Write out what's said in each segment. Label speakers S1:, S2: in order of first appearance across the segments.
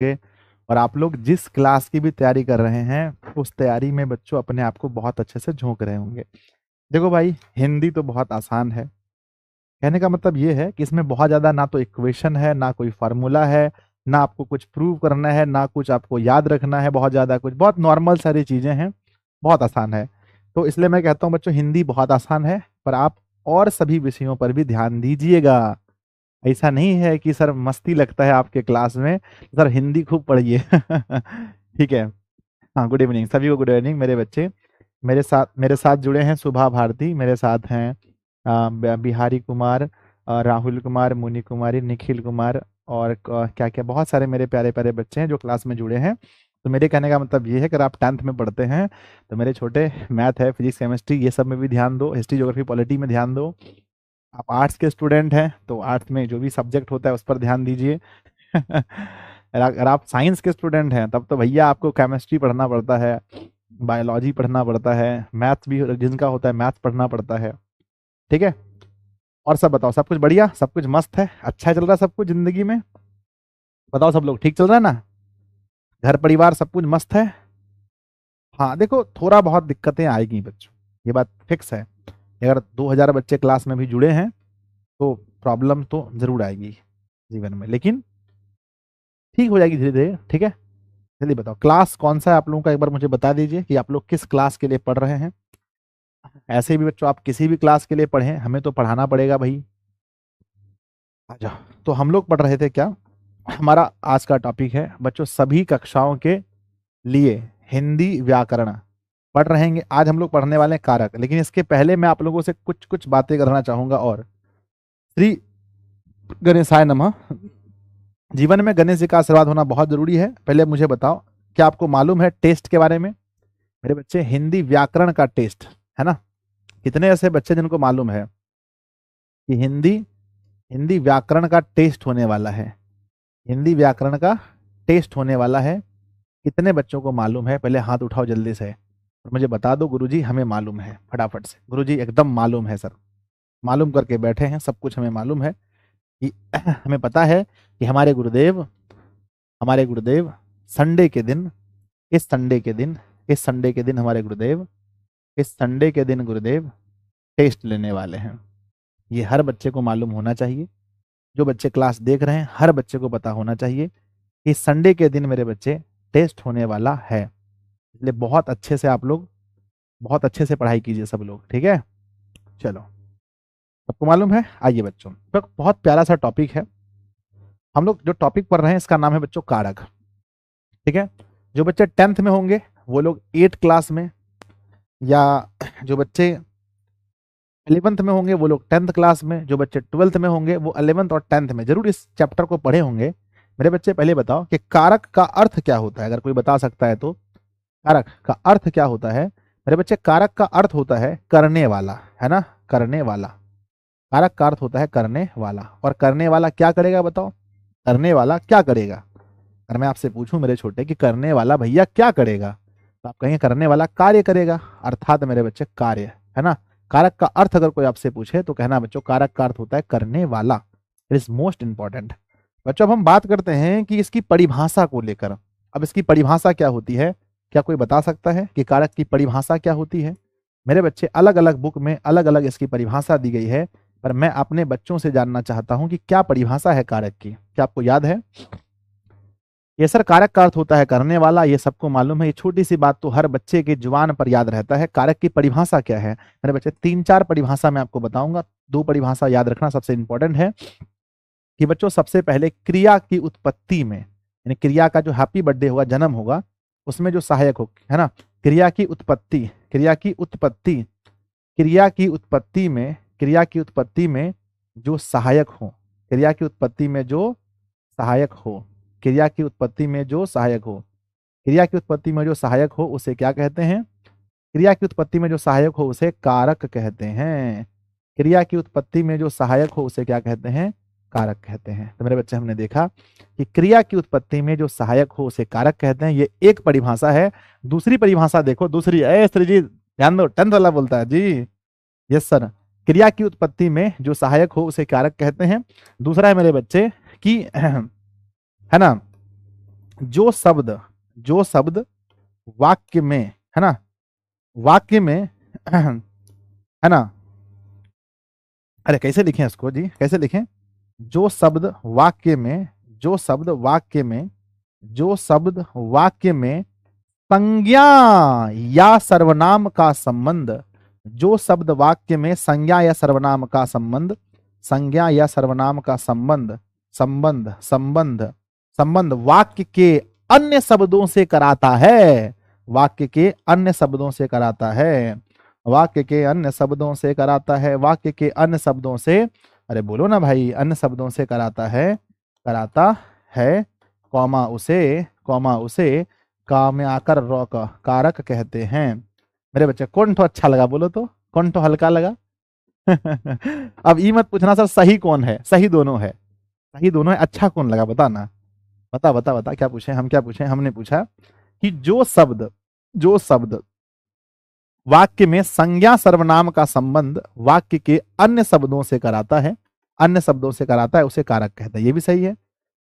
S1: के। और आप लोग जिस क्लास की भी तैयारी कर रहे हैं उस तैयारी में बच्चों अपने आप को बहुत अच्छे से झोंक रहे होंगे। देखो भाई, हिंदी तो बहुत आसान है। कहने का मतलब ये है कि इसमें बहुत ज़्यादा ना तो इक्वेशन है, ना कोई फार्मूला है, ना आपको कुछ प्रूव करना है, ना कुछ आपको याद रखना है, बहुत ज़्यादा कुछ, बहुत नॉर्मल सारी चीज़ें हैं, बहुत आसान है। तो इसलिए मैं कहता हूँ बच्चों, हिंदी बहुत आसान है, पर आप और सभी विषयों पर भी ध्यान दीजिएगा। ऐसा नहीं है कि सर मस्ती लगता है आपके क्लास में, सर हिंदी खूब पढ़िए। ठीक है। हाँ, गुड इवनिंग सभी को, गुड इवनिंग मेरे बच्चे। मेरे साथ जुड़े हैं सुभा भारती, मेरे साथ हैं बिहारी कुमार, राहुल कुमार, मुनि कुमारी, निखिल कुमार, और क्या क्या बहुत सारे मेरे प्यारे प्यारे बच्चे हैं जो क्लास में जुड़े हैं। तो मेरे कहने का मतलब ये है कि अगर आप 10th में पढ़ते हैं तो मेरे छोटे, मैथ है, फिजिक्स, केमिस्ट्री, ये सब में भी ध्यान दो, हिस्ट्री, ज्योग्राफी, पॉलिटी में ध्यान दो। आप आर्ट्स के स्टूडेंट हैं तो आर्ट्स में जो भी सब्जेक्ट होता है उस पर ध्यान दीजिए। अगर आप साइंस के स्टूडेंट हैं तब तो भैया आपको केमिस्ट्री पढ़ना पड़ता है, बायोलॉजी पढ़ना पड़ता है, मैथ्स भी जिनका होता है मैथ्स पढ़ना पड़ता है। ठीक है। और सब बताओ, सब कुछ बढ़िया, सब कुछ मस्त है, अच्छा चल रहा है सब कुछ जिंदगी में? बताओ सब लोग ठीक चल रहा है ना? घर परिवार सब कुछ मस्त है? हाँ देखो, थोड़ा बहुत दिक्कतें आएगी बच्चों, ये बात फिक्स है। अगर 2000 बच्चे क्लास में भी जुड़े हैं तो प्रॉब्लम तो जरूर आएगी जीवन में, लेकिन ठीक हो जाएगी धीरे धीरे। ठीक है। जल्दी बताओ क्लास कौन सा है आप लोगों का, एक बार मुझे बता दीजिए कि आप लोग किस क्लास के लिए पढ़ रहे हैं। ऐसे भी बच्चों आप किसी भी क्लास के लिए पढ़ें, हमें तो पढ़ाना पड़ेगा भाई। आ जाओ। तो हम लोग पढ़ रहे थे क्या, हमारा आज का टॉपिक है बच्चों सभी कक्षाओं के लिए हिंदी व्याकरण पढ़ रहेंगे। आज हम लोग पढ़ने वाले हैं कारक, लेकिन इसके पहले मैं आप लोगों से कुछ कुछ बातें करना चाहूंगा। और श्री गणेशाय नमः। जीवन में गणेश जी का आशीर्वाद होना बहुत जरूरी है। पहले मुझे बताओ, क्या आपको मालूम है टेस्ट के बारे में? मेरे बच्चे, हिंदी व्याकरण का टेस्ट है ना, कितने ऐसे बच्चे जिनको मालूम है कि हिंदी हिंदी व्याकरण का टेस्ट होने वाला है? हिंदी व्याकरण का टेस्ट होने वाला है। कितने बच्चों को मालूम है? पहले हाथ उठाओ जल्दी से और मुझे बता दो, गुरुजी हमें मालूम है, फटाफट से। गुरुजी एकदम मालूम है सर, मालूम करके बैठे हैं, सब कुछ हमें मालूम है कि हमें पता है कि हमारे गुरुदेव संडे के दिन, इस संडे के दिन, इस संडे के दिन हमारे गुरुदेव, इस संडे के दिन गुरुदेव टेस्ट लेने वाले हैं। ये हर बच्चे को मालूम होना चाहिए। जो बच्चे क्लास देख रहे हैं हर बच्चे को पता होना चाहिए कि संडे के दिन मेरे बच्चे टेस्ट होने वाला है। इसलिए बहुत अच्छे से आप लोग, बहुत अच्छे से पढ़ाई कीजिए सब लोग। ठीक है। चलो, सबको मालूम है। आइए बच्चों, तो बहुत प्यारा सा टॉपिक है। हम लोग जो टॉपिक पढ़ रहे हैं इसका नाम है बच्चों कारक। ठीक है। जो बच्चे 10th में होंगे वो लोग 8 क्लास में, या जो बच्चे 11th में होंगे वो लोग 10th क्लास में, जो बच्चे 12th में होंगे वो 11th और 10th में जरूर इस चैप्टर को पढ़े होंगे। मेरे बच्चे पहले बताओ कि कारक का अर्थ क्या होता है, अगर कोई बता सकता है तो। कारक का अर्थ क्या होता है मेरे बच्चे? कारक का अर्थ होता है करने वाला, है ना, करने वाला। कारक का अर्थ होता है करने वाला। और करने वाला क्या करेगा बताओ? करने वाला क्या करेगा? अगर मैं आपसे पूछूं मेरे छोटे कि करने वाला भैया क्या करेगा, तो आप कहेंगे करने वाला कार्य करेगा, अर्थात मेरे बच्चे कार्य, है ना। कारक का अर्थ अगर कोई आपसे पूछे तो कहना बच्चों कारक का अर्थ होता है करने वाला। It is most important. बच्चों अब हम बात करते हैं कि इसकी परिभाषा को लेकर। अब इसकी परिभाषा क्या होती है? क्या कोई बता सकता है कि कारक की परिभाषा क्या होती है? मेरे बच्चे, अलग अलग बुक में अलग अलग इसकी परिभाषा दी गई है, पर मैं अपने बच्चों से जानना चाहता हूं कि क्या परिभाषा है कारक की। क्या आपको याद है? ये सर कारक का अर्थ होता है करने वाला, ये सबको मालूम है। ये छोटी सी बात तो हर बच्चे के जुबान पर याद रहता है। कारक की परिभाषा क्या है मेरे बच्चे? 3-4 परिभाषा मैं आपको बताऊंगा। 2 परिभाषा याद रखना सबसे इंपॉर्टेंट है कि बच्चों सबसे पहले क्रिया की उत्पत्ति में, यानी क्रिया का जो हैप्पी बर्थडे होगा, जन्म होगा, उसमें जो सहायक हो, है ना, क्रिया की उत्पत्ति, क्रिया की उत्पत्ति, क्रिया की उत्पत्ति में, क्रिया की उत्पत्ति में जो सहायक हो, क्रिया की उत्पत्ति में जो सहायक हो, क्रिया की उत्पत्ति में जो सहायक हो, क्रिया की उत्पत्ति में जो सहायक हो उसे क्या कहते हैं? क्रिया की उत्पत्ति में जो सहायक हो उसे कारक कहते हैं। क्रिया की उत्पत्ति में जो सहायक हो उसे क्या कहते हैं? कारक कहते हैं। तो मेरे बच्चे, हमने देखा कि क्रिया की उत्पत्ति में जो सहायक हो उसे कारक कहते हैं, ये एक परिभाषा है। दूसरी परिभाषा देखो, दूसरी, श्री जी ध्यान दो, 10th वाला बोलता है जी। Yes sir. क्रिया की उत्पत्ति में जो सहायक हो उसे कारक कहते हैं। दूसरा है मेरे बच्चे कि है ना, जो शब्द वाक्य में, है ना, वाक्य में है ना, अरे कैसे लिखें इसको जी, कैसे लिखें? जो शब्द वाक्य में, जो शब्द वाक्य में, जो शब्द वाक्य में संज्ञा या सर्वनाम का संबंध, जो शब्द वाक्य में संज्ञा या सर्वनाम का संबंध, संज्ञा या सर्वनाम का संबंध, संबंध संबंध संबंध वाक्य के अन्य शब्दों से कराता है, वाक्य के अन्य शब्दों से कराता है, वाक्य के अन्य शब्दों से कराता है, वाक्य के अन्य शब्दों से, अरे बोलो ना भाई, अन्य शब्दों से कराता है, कॉमा उसे का में आकर रॉक कारक कहते हैं। मेरे बच्चे कौन तो अच्छा लगा बोलो तो, कौन तो हल्का लगा? अब ये मत पूछना सर सही कौन है, सही दोनों है, सही दोनों है, अच्छा कौन लगा बताना, बता बता बता, क्या पूछे हम, क्या पूछे हमने? पूछा कि जो शब्द वाक्य में संज्ञा सर्वनाम का संबंध वाक्य के अन्य शब्दों से कराता है, अन्य शब्दों से कराता है, उसे कारक कहता है। ये भी सही है,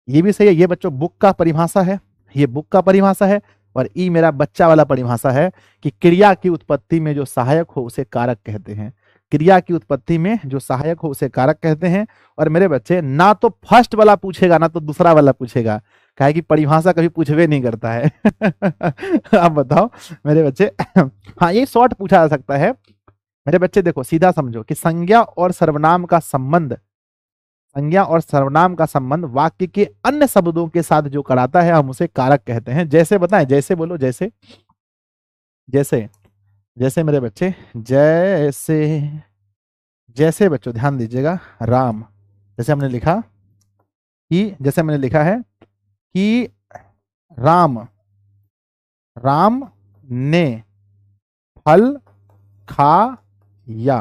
S1: ये भी सही है। ये बच्चों बुक का परिभाषा है, ये बुक का परिभाषा है, और ई मेरा बच्चा वाला परिभाषा है कि क्रिया की उत्पत्ति में जो सहायक हो उसे कारक कहते हैं, क्रिया की उत्पत्ति में जो सहायक हो उसे कारक कहते हैं। और मेरे बच्चे ना तो फर्स्ट वाला पूछेगा ना तो दूसरा वाला पूछेगा, काहे कि परिभाषा कभी पूछवे नहीं करता है। अब बताओ मेरे बच्चे, हाँ ये शॉर्ट पूछा जा सकता है। मेरे बच्चे देखो सीधा समझो कि संज्ञा और सर्वनाम का संबंध, संज्ञा और सर्वनाम का संबंध वाक्य के अन्य शब्दों के साथ जो कराता है हम उसे कारक कहते हैं। जैसे बताएं, जैसे बोलो, जैसे जैसे जैसे मेरे बच्चे, जैसे जैसे बच्चों ध्यान दीजिएगा, राम, जैसे हमने लिखा कि, जैसे मैंने लिखा है कि राम राम ने फल खाया।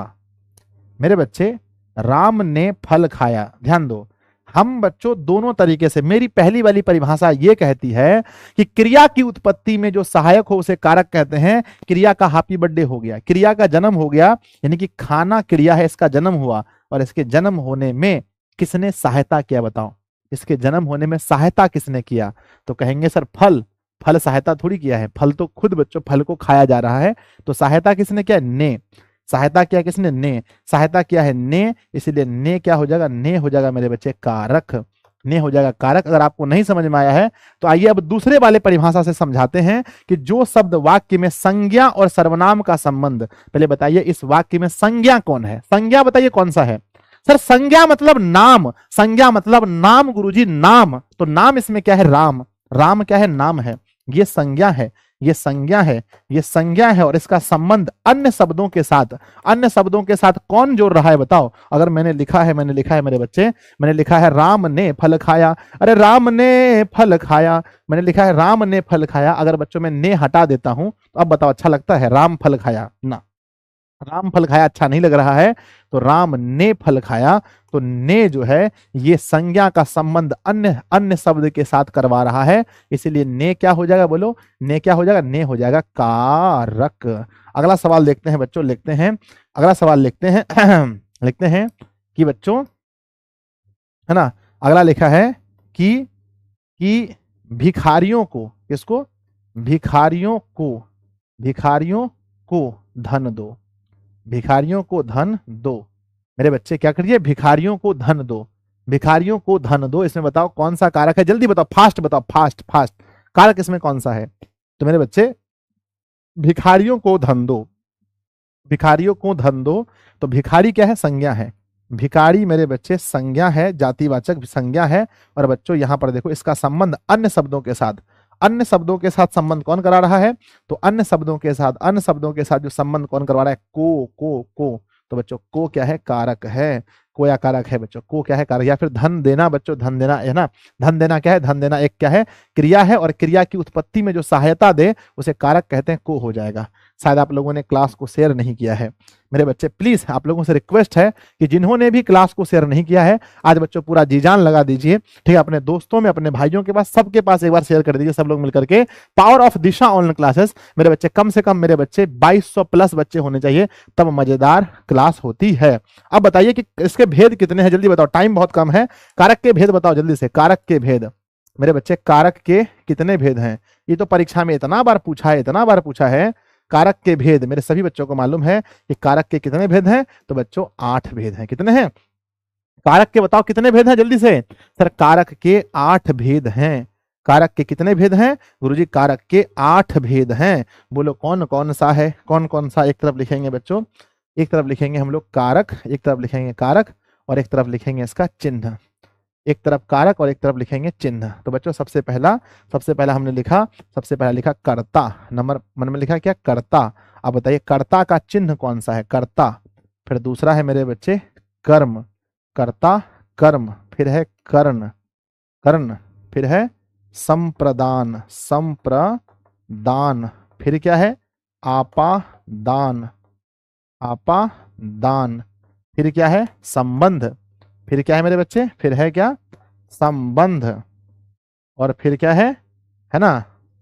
S1: मेरे बच्चे राम ने फल खाया, ध्यान दो, हम बच्चों दोनों तरीके से, मेरी पहली वाली परिभाषा ये कहती है कि क्रिया की उत्पत्ति में जो सहायक हो उसे कारक कहते हैं। क्रिया का हैप्पी बर्थडे हो गया, क्रिया का जन्म हो गया, यानी कि खाना क्रिया है, इसका जन्म हुआ, और इसके जन्म होने में किसने सहायता किया बताओ, इसके जन्म होने में सहायता किसने किया? तो कहेंगे सर फल, फल सहायता थोड़ी किया है, फल तो खुद बच्चों फल को खाया जा रहा है, तो सहायता किसने किया? ने, सहायता किया किसने? ने, सहायता किया है ने, इसलिए ने क्या हो जाएगा? ने हो जाएगा मेरे बच्चे कारक, ने हो जाएगा कारक। अगर आपको नहीं समझ में आया है तो आइए अब दूसरे वाले परिभाषा से समझाते हैं कि जो शब्द वाक्य में संज्ञा और सर्वनाम का संबंध, पहले बताइए इस वाक्य में संज्ञा कौन है? संज्ञा बताइए कौन सा है? सर संज्ञा मतलब नाम, संज्ञा मतलब नाम गुरुजी, नाम, तो नाम इसमें क्या है? राम, राम क्या है? नाम है, ये संज्ञा है, ये संज्ञा है, ये संज्ञा है, और इसका संबंध अन्य शब्दों के साथ, अन्य शब्दों के साथ कौन जोड़ रहा है बताओ? अगर मैंने लिखा है मेरे बच्चे, मैंने लिखा है राम ने फल खाया, अरे राम ने फल खाया, मैंने लिखा है राम ने फल खाया, अगर बच्चों में ने हटा देता हूं तो अब बताओ अच्छा लगता है? राम फल खाया ना, राम फल खाया अच्छा नहीं लग रहा है, तो राम ने फल खाया, तो ने जो है ये संज्ञा का संबंध अन्य अन्य शब्द के साथ करवा रहा है, इसलिए ने क्या हो जाएगा बोलो? ने क्या हो जाएगा? ने हो जाएगा कारक। अगला सवाल देखते हैं बच्चों, लिखते हैं अगला सवाल, लिखते हैं लिखते हैं कि बच्चों, है ना, अगला लिखा है कि भिखारियों को, किसको? भिखारियों को धन दो, भिखारियों को धन दो। मेरे बच्चे क्या करिए? भिखारियों को धन दो, भिखारियों को धन दो। इसमें बताओ कौन सा कारक है? जल्दी बताओ, फास्ट बताओ, फास्ट फास्ट, कारक इसमें कौन सा है? तो मेरे बच्चे भिखारियों को धन दो, भिखारियों को धन दो, तो भिखारी क्या है? संज्ञा है, भिखारी मेरे बच्चे संज्ञा है, जातिवाचक संज्ञा है। और बच्चों यहां पर देखो इसका संबंध अन्य शब्दों के साथ, अन्य शब्दों के साथ संबंध कौन करा रहा है? तो अन्य शब्दों के साथ, अन्य शब्दों के साथ जो संबंध कौन करवा रहा है? को। तो बच्चों को क्या है? कारक है, को या कारक है बच्चों, को क्या है? कारक। या फिर धन देना बच्चों, धन देना है ना, धन देना क्या है? धन देना एक क्या है? क्रिया है, और क्रिया की उत्पत्ति में जो सहायता दे उसे कारक कहते हैं, को हो जाएगा। शायद आप लोगों ने क्लास को शेयर नहीं किया है मेरे बच्चे, प्लीज आप लोगों से रिक्वेस्ट है कि जिन्होंने भी क्लास को शेयर नहीं किया है आज बच्चों पूरा जी जान लगा दीजिए, ठीक है? अपने दोस्तों में, अपने भाइयों के पास, सबके पास एक बार शेयर कर दीजिए, सब लोग मिलकर के। Power of Disha online classes मेरे बच्चे, कम से कम मेरे बच्चे 2200 प्लस बच्चे होने चाहिए, तब मजेदार क्लास होती है। अब बताइए कि इसके भेद कितने हैं? जल्दी बताओ, टाइम बहुत कम है। कारक के भेद बताओ जल्दी से, कारक के भेद, मेरे बच्चे कारक के कितने भेद हैं? ये तो परीक्षा में इतना बार पूछा है, इतना बार पूछा है। कारक के भेद मेरे सभी बच्चों को मालूम है कि कारक के कितने भेद हैं। तो बच्चों 8 भेद हैं। कितने हैं? कारक के बताओ कितने भेद हैं जल्दी से। सर कारक के 8 भेद हैं। कारक के कितने भेद हैं? गुरुजी कारक के 8 भेद हैं। बोलो कौन कौन सा है? कौन कौन सा? एक तरफ लिखेंगे बच्चों, एक तरफ लिखेंगे हम लोग कारक, एक तरफ लिखेंगे कारक और एक तरफ लिखेंगे इसका चिन्ह। एक तरफ कारक और एक तरफ लिखेंगे चिन्ह। तो बच्चों सबसे पहला हमने लिखा, सबसे पहला लिखा कर्ता। नंबर मन में लिखा क्या? कर्ता। अब बताइए कर्ता का चिन्ह कौन सा है? कर्ता। फिर दूसरा है मेरे बच्चे कर्म, कर्ता कर्म। फिर है कर्ण, कर्ण। फिर है संप्रदान, संप्रदान। फिर क्या है? आपादान, आपादान। फिर क्या है? संबंध। फिर क्या है मेरे बच्चे? फिर है क्या? संबंध। और फिर क्या है ना,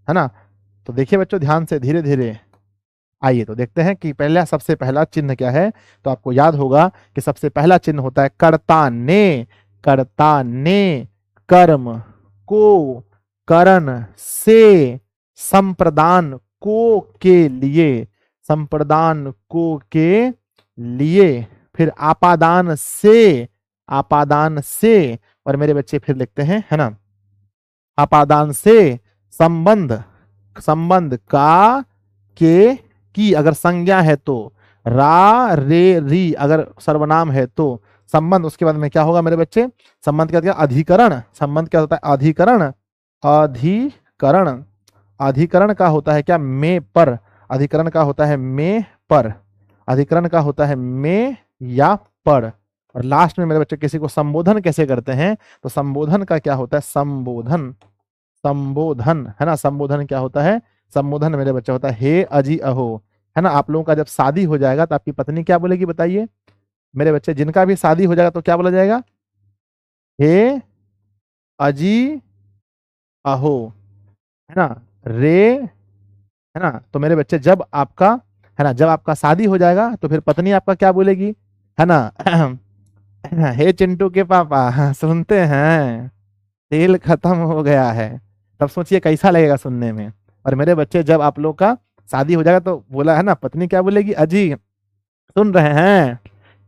S1: है ना। तो देखिए बच्चों ध्यान से, धीरे धीरे आइए तो देखते हैं कि पहला सबसे पहला चिन्ह क्या है। तो आपको याद होगा कि सबसे पहला चिन्ह होता है कर्ता ने, कर्ता ने कर्म को करण से संप्रदान को के लिए, संप्रदान को के लिए। फिर आपादान से, आपादान से। और मेरे बच्चे फिर लिखते हैं, है ना, आपादान से संबंध, संबंध का के की अगर संज्ञा है तो, रा रे री अगर सर्वनाम है तो संबंध। उसके बाद में क्या होगा मेरे बच्चे? संबंध क्या? अधिकरण। संबंध क्या होता है? अधिकरण, अधिकरण। अधिकरण का होता है क्या? में पर। अधिकरण का होता है में पर। अधिकरण का होता है में या पर। और लास्ट में मेरे बच्चे किसी को संबोधन कैसे करते हैं? तो संबोधन का क्या होता है? संबोधन, संबोधन, है ना। संबोधन क्या होता है? संबोधन मेरे बच्चे होता है हे अजी अहो, है ना। आप लोगों का जब शादी हो जाएगा तो आपकी पत्नी क्या बोलेगी बताइए मेरे बच्चे? जिनका भी शादी हो जाएगा तो क्या बोला जाएगा? हे अजी अहो, है ना। रे, है ना। तो मेरे बच्चे जब आपका, है ना, जब आपका शादी हो जाएगा तो फिर पत्नी आपका क्या बोलेगी? है ना हे चिंटू के पापा सुनते हैं तेल खत्म हो गया है। तब सोचिए कैसा लगेगा सुनने में। और मेरे बच्चे जब आप लोग का शादी हो जाएगा तो बोला, है ना, पत्नी क्या बोलेगी? अजी सुन रहे हैं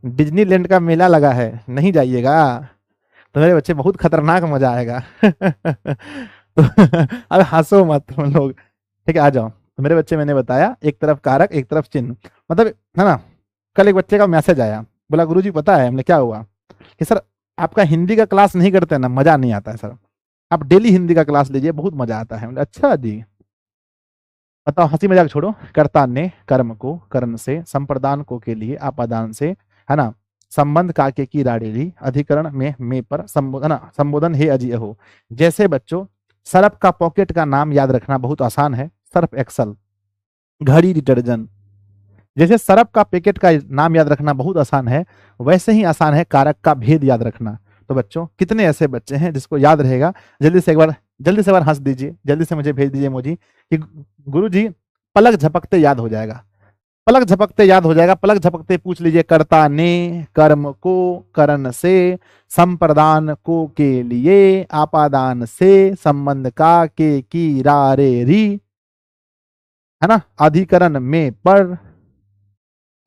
S1: डिज्नीलैंड का मेला लगा है, नहीं जाइएगा। तो मेरे बच्चे बहुत खतरनाक मजा आएगा तो अब हंसो मत तुम लोग, ठीक है। आ जाओ। तो मेरे बच्चे मैंने बताया एक तरफ कारक एक तरफ चिन्ह, मतलब, है ना। कल एक बच्चे का मैसेज आया, बोला गुरुजी पता है हमने क्या हुआ कि सर आपका हिंदी का क्लास नहीं करते ना, मजा नहीं आता है सर, आप डेली हिंदी का क्लास लीजिए बहुत मजा आता है। अच्छा जी, बताओ, हंसी मजाक छोड़ो। कर्ता ने कर्म को कर्ण से, संप्रदान को के लिए, आपादान से, है ना, संबंध का के की राडेली, अधिकरण में पर, संबोधन, संबोधन हे अजी हो। जैसे बच्चों सर्फ का पॉकेट का नाम याद रखना बहुत आसान है, सर्फ एक्सल, घड़ी डिटर्जेंट। जैसे सर्फ का पैकेट का नाम याद रखना बहुत आसान है, वैसे ही आसान है कारक का भेद याद रखना। तो बच्चों कितने ऐसे बच्चे हैं जिसको याद रहेगा? जल्दी से एक बार, जल्दी से एक बार हंस दीजिए, जल्दी से मुझे भेज दीजिए इमोजी कि गुरुजी पलक झपकते याद हो जाएगा, पलक झपकते याद हो जाएगा। पलक झपकते पूछ लीजिए कर्ता ने कर्म को करण से, संप्रदान को के लिए, आपादान से, संबंध का के की रा रे री, है ना, अधिकरण में पर,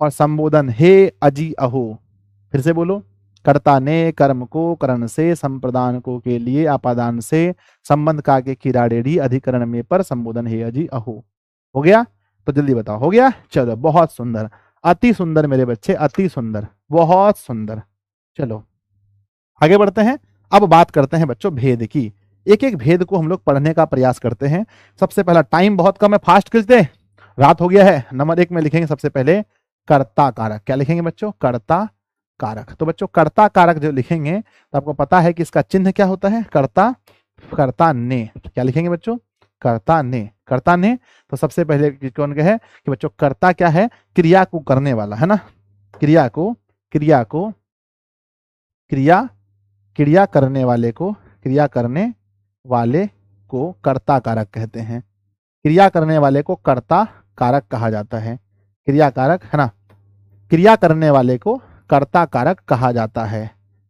S1: और संबोधन हे अजी अहो। फिर से बोलो, कर्ता ने कर्म को करण से, संप्रदान को के लिए, आपादान से, संबंध का के किराड़ेड़ी, अधिकरण में पर, संबोधन हे अजी अहो। हो गया? तो जल्दी बताओ, हो गया? चलो बहुत सुंदर, अति सुंदर मेरे बच्चे, अति सुंदर, बहुत सुंदर। चलो आगे बढ़ते हैं। अब बात करते हैं बच्चों भेद की। एक एक भेद को हम लोग पढ़ने का प्रयास करते हैं। सबसे पहला, टाइम बहुत कम है, फास्ट खींचते, रात हो गया है। नंबर 1 में लिखेंगे सबसे पहले कर्ता कारक। क्या लिखेंगे बच्चों? कर्ता कारक। तो बच्चों कर्ता कारक जो लिखेंगे तो आपको पता है कि इसका चिन्ह क्या होता है? कर्ता, कर्ता ने। क्या लिखेंगे बच्चों? कर्ता ने, कर्ता ने। तो सबसे पहले कौन है कि बच्चों कर्ता क्या है? क्रिया को करने वाला, है ना। क्रिया को, क्रिया को, क्रिया, क्रिया करने वाले को, क्रिया करने वाले को कर्ता कारक कहते हैं। क्रिया करने वाले को कर्ता कारक कहा जाता है। क्रिया कारक, है ना, क्रिया करने वाले को कर्ता कारक कहा जाता है।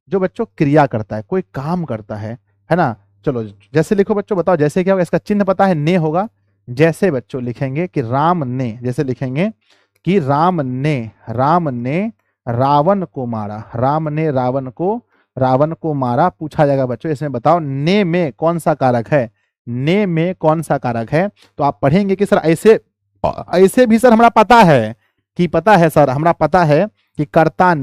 S1: जो बच्चों क्रिया करता है, कोई काम करता है ना, चलो जैसे लिखो बच्चों, बताओ जैसे क्या होगा, इसका चिन्ह पता है, ने होगा। जैसे बच्चों लिखेंगे कि राम ने, जैसे लिखेंगे कि राम ने रावण को मारा, राम ने रावण को मारा। पूछा जाएगा बच्चों इसमें बताओ ने में कौन सा कारक है, ने में कौन सा कारक है। तो आप पढ़ेंगे कि सर ऐसे ऐसे भी सर हमरा पता है, कि पता है सर हमरा पता है कि कर्ता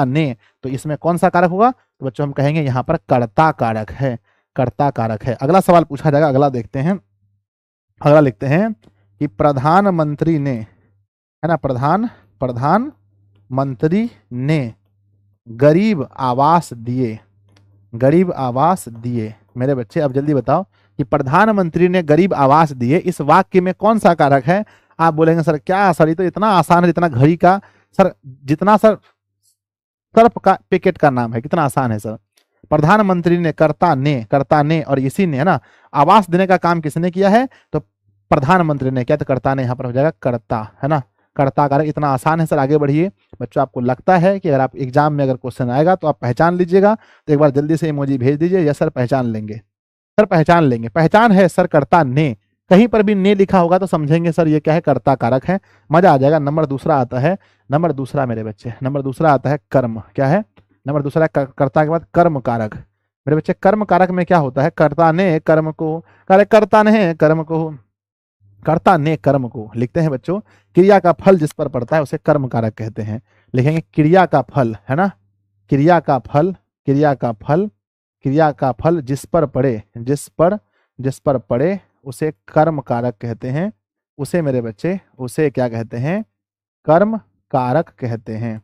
S1: ने, तो इसमें कौन सा कारक होगा, तो बच्चों हम कहेंगे यहाँ पर कर्ता कारक है, कर्ता कारक है। अगला सवाल पूछा जाएगा, अगला देखते हैं, अगला लिखते हैं कि प्रधानमंत्री ने, है ना, प्रधानमंत्री ने गरीब आवास दिए, गरीब आवास दिए। मेरे बच्चे अब जल्दी बताओ कि प्रधानमंत्री ने गरीब आवास दिए, इस वाक्य में कौन सा कारक है। आप बोलेंगे सर क्या सर, ये तो इतना आसान है, जितना घड़ी का सर, जितना सर सर्फ का पैकेट का नाम है, कितना आसान है सर। प्रधानमंत्री ने, कर्ता ने और इसी ने, है ना, आवास देने का काम किसने किया है, तो प्रधानमंत्री ने किया, तो कर्ता ने यहाँ पर हो जाएगा कर्ता, है ना, कर्ता कारक। इतना आसान है सर। आगे बढ़िए बच्चों, आपको लगता है कि अगर आप एग्जाम में अगर क्वेश्चन आएगा तो आप पहचान लीजिएगा, तो एक बार जल्दी से इमोजी भेज दीजिए, यस सर पहचान लेंगे, सर पहचान लेंगे। पहचान है सर कर्ता ने, कहीं पर भी ने लिखा होगा तो समझेंगे सर ये क्या है, कर्ता कारक है, मजा आ जाएगा। नंबर दूसरा आता है, नंबर दूसरा मेरे बच्चे, नंबर दूसरा आता है कर्म। क्या है नंबर दूसरा, कर्ता के बाद कर्म कारक। मेरे बच्चे कर्म कारक में क्या होता है, कर्ता ने कर्म को, कर्ता ने कर्म को, कर्ता ने कर्म को। लिखते हैं बच्चों, क्रिया का फल जिस पर पड़ता है उसे कर्म कारक कहते हैं। लिखेंगे क्रिया का फल, है ना, क्रिया का फल, क्रिया का फल, क्रिया का फल जिस पर पड़े, जिस पर पड़े उसे कर्म कारक कहते हैं, उसे मेरे बच्चे, उसे क्या कहते हैं, कर्म कारक कहते हैं,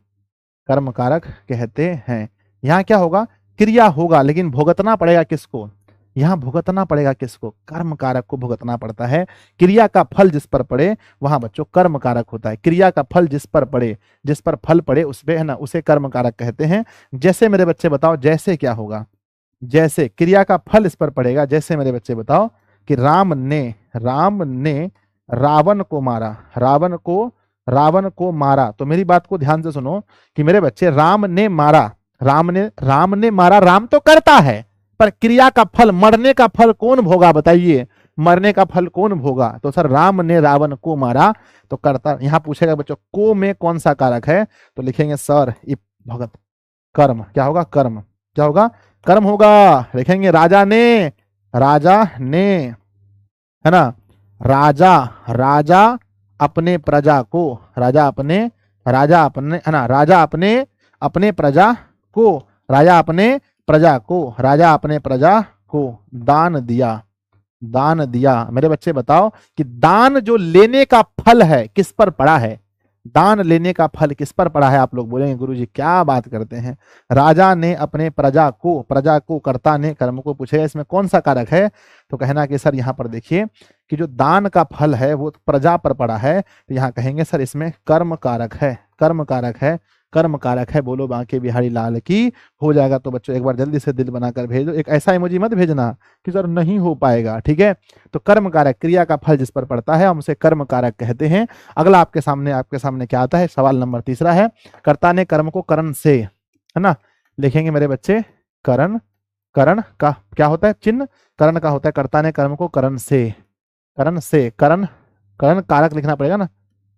S1: कर्म कारक कहते हैं। यहाँ क्या होगा, क्रिया होगा लेकिन भुगतना पड़ेगा किसको, यहाँ भुगतना पड़ेगा किसको, कर्म कारक को भुगतना पड़ता है। क्रिया का फल जिस पर पड़े वहां बच्चों कर्म कारक होता है। क्रिया का फल जिस पर पड़े, जिस पर फल पड़े उस पे, है ना, उसे कर्म कारक कहते हैं। जैसे मेरे बच्चे बताओ, जैसे क्या होगा, जैसे क्रिया का फल इस पर पड़ेगा। जैसे मेरे बच्चे बताओ कि राम ने रावण को मारा, रावण को मारा। तो मेरी बात को ध्यान से सुनो कि मेरे बच्चे राम ने मारा, राम ने मारा, राम तो करता है, पर क्रिया का फल, मरने का फल कौन भोगा बताइए, मरने का फल कौन भोगा। तो सर राम ने रावण को मारा, तो करता। यहां पूछेगा बच्चों को में कौन सा कारक है, तो लिखेंगे सर भगत, कर्म। क्या होगा, कर्म। क्या होगा, कर्म होगा। लिखेंगे राजा ने, है ना, राजा अपने प्रजा को, राजा अपने, है ना, राजा अपने प्रजा को, राजा अपने प्रजा को दान दिया। मेरे बच्चे बताओ कि दान जो लेने का फल है किस पर पड़ा है, दान लेने का फल किस पर पड़ा है। आप लोग बोलेंगे गुरुजी क्या बात करते हैं, राजा ने अपने प्रजा को, कर्ता ने कर्म को। पूछेगा इसमें कौन सा कारक है, तो कहना कि सर यहाँ पर देखिए कि जो दान का फल है वो प्रजा पर पड़ा है, तो यहाँ कहेंगे सर इसमें कर्म कारक है, कर्म कारक है, कर्म कारक है। बोलो बांके बिहारी लाल की। हो जाएगा तो बच्चों एक बार जल्दी से दिल बनाकर भेज दो। एक ऐसा इमोजी मत भेजना कि सर नहीं हो पाएगा, ठीक है। तो कर्म कारक, क्रिया का फल जिस पर पड़ता है हम उसे कर्म कारक कहते हैं। अगला आपके सामने क्या आता है, सवाल नंबर तीसरा है, कर्ता ने कर्म को करण से, है ना। लिखेंगे मेरे बच्चे करण का क्या होता है, चिन्ह करण का होता है। कर्ता ने कर्म को करण से, करण कारक लिखना पड़ेगा ना,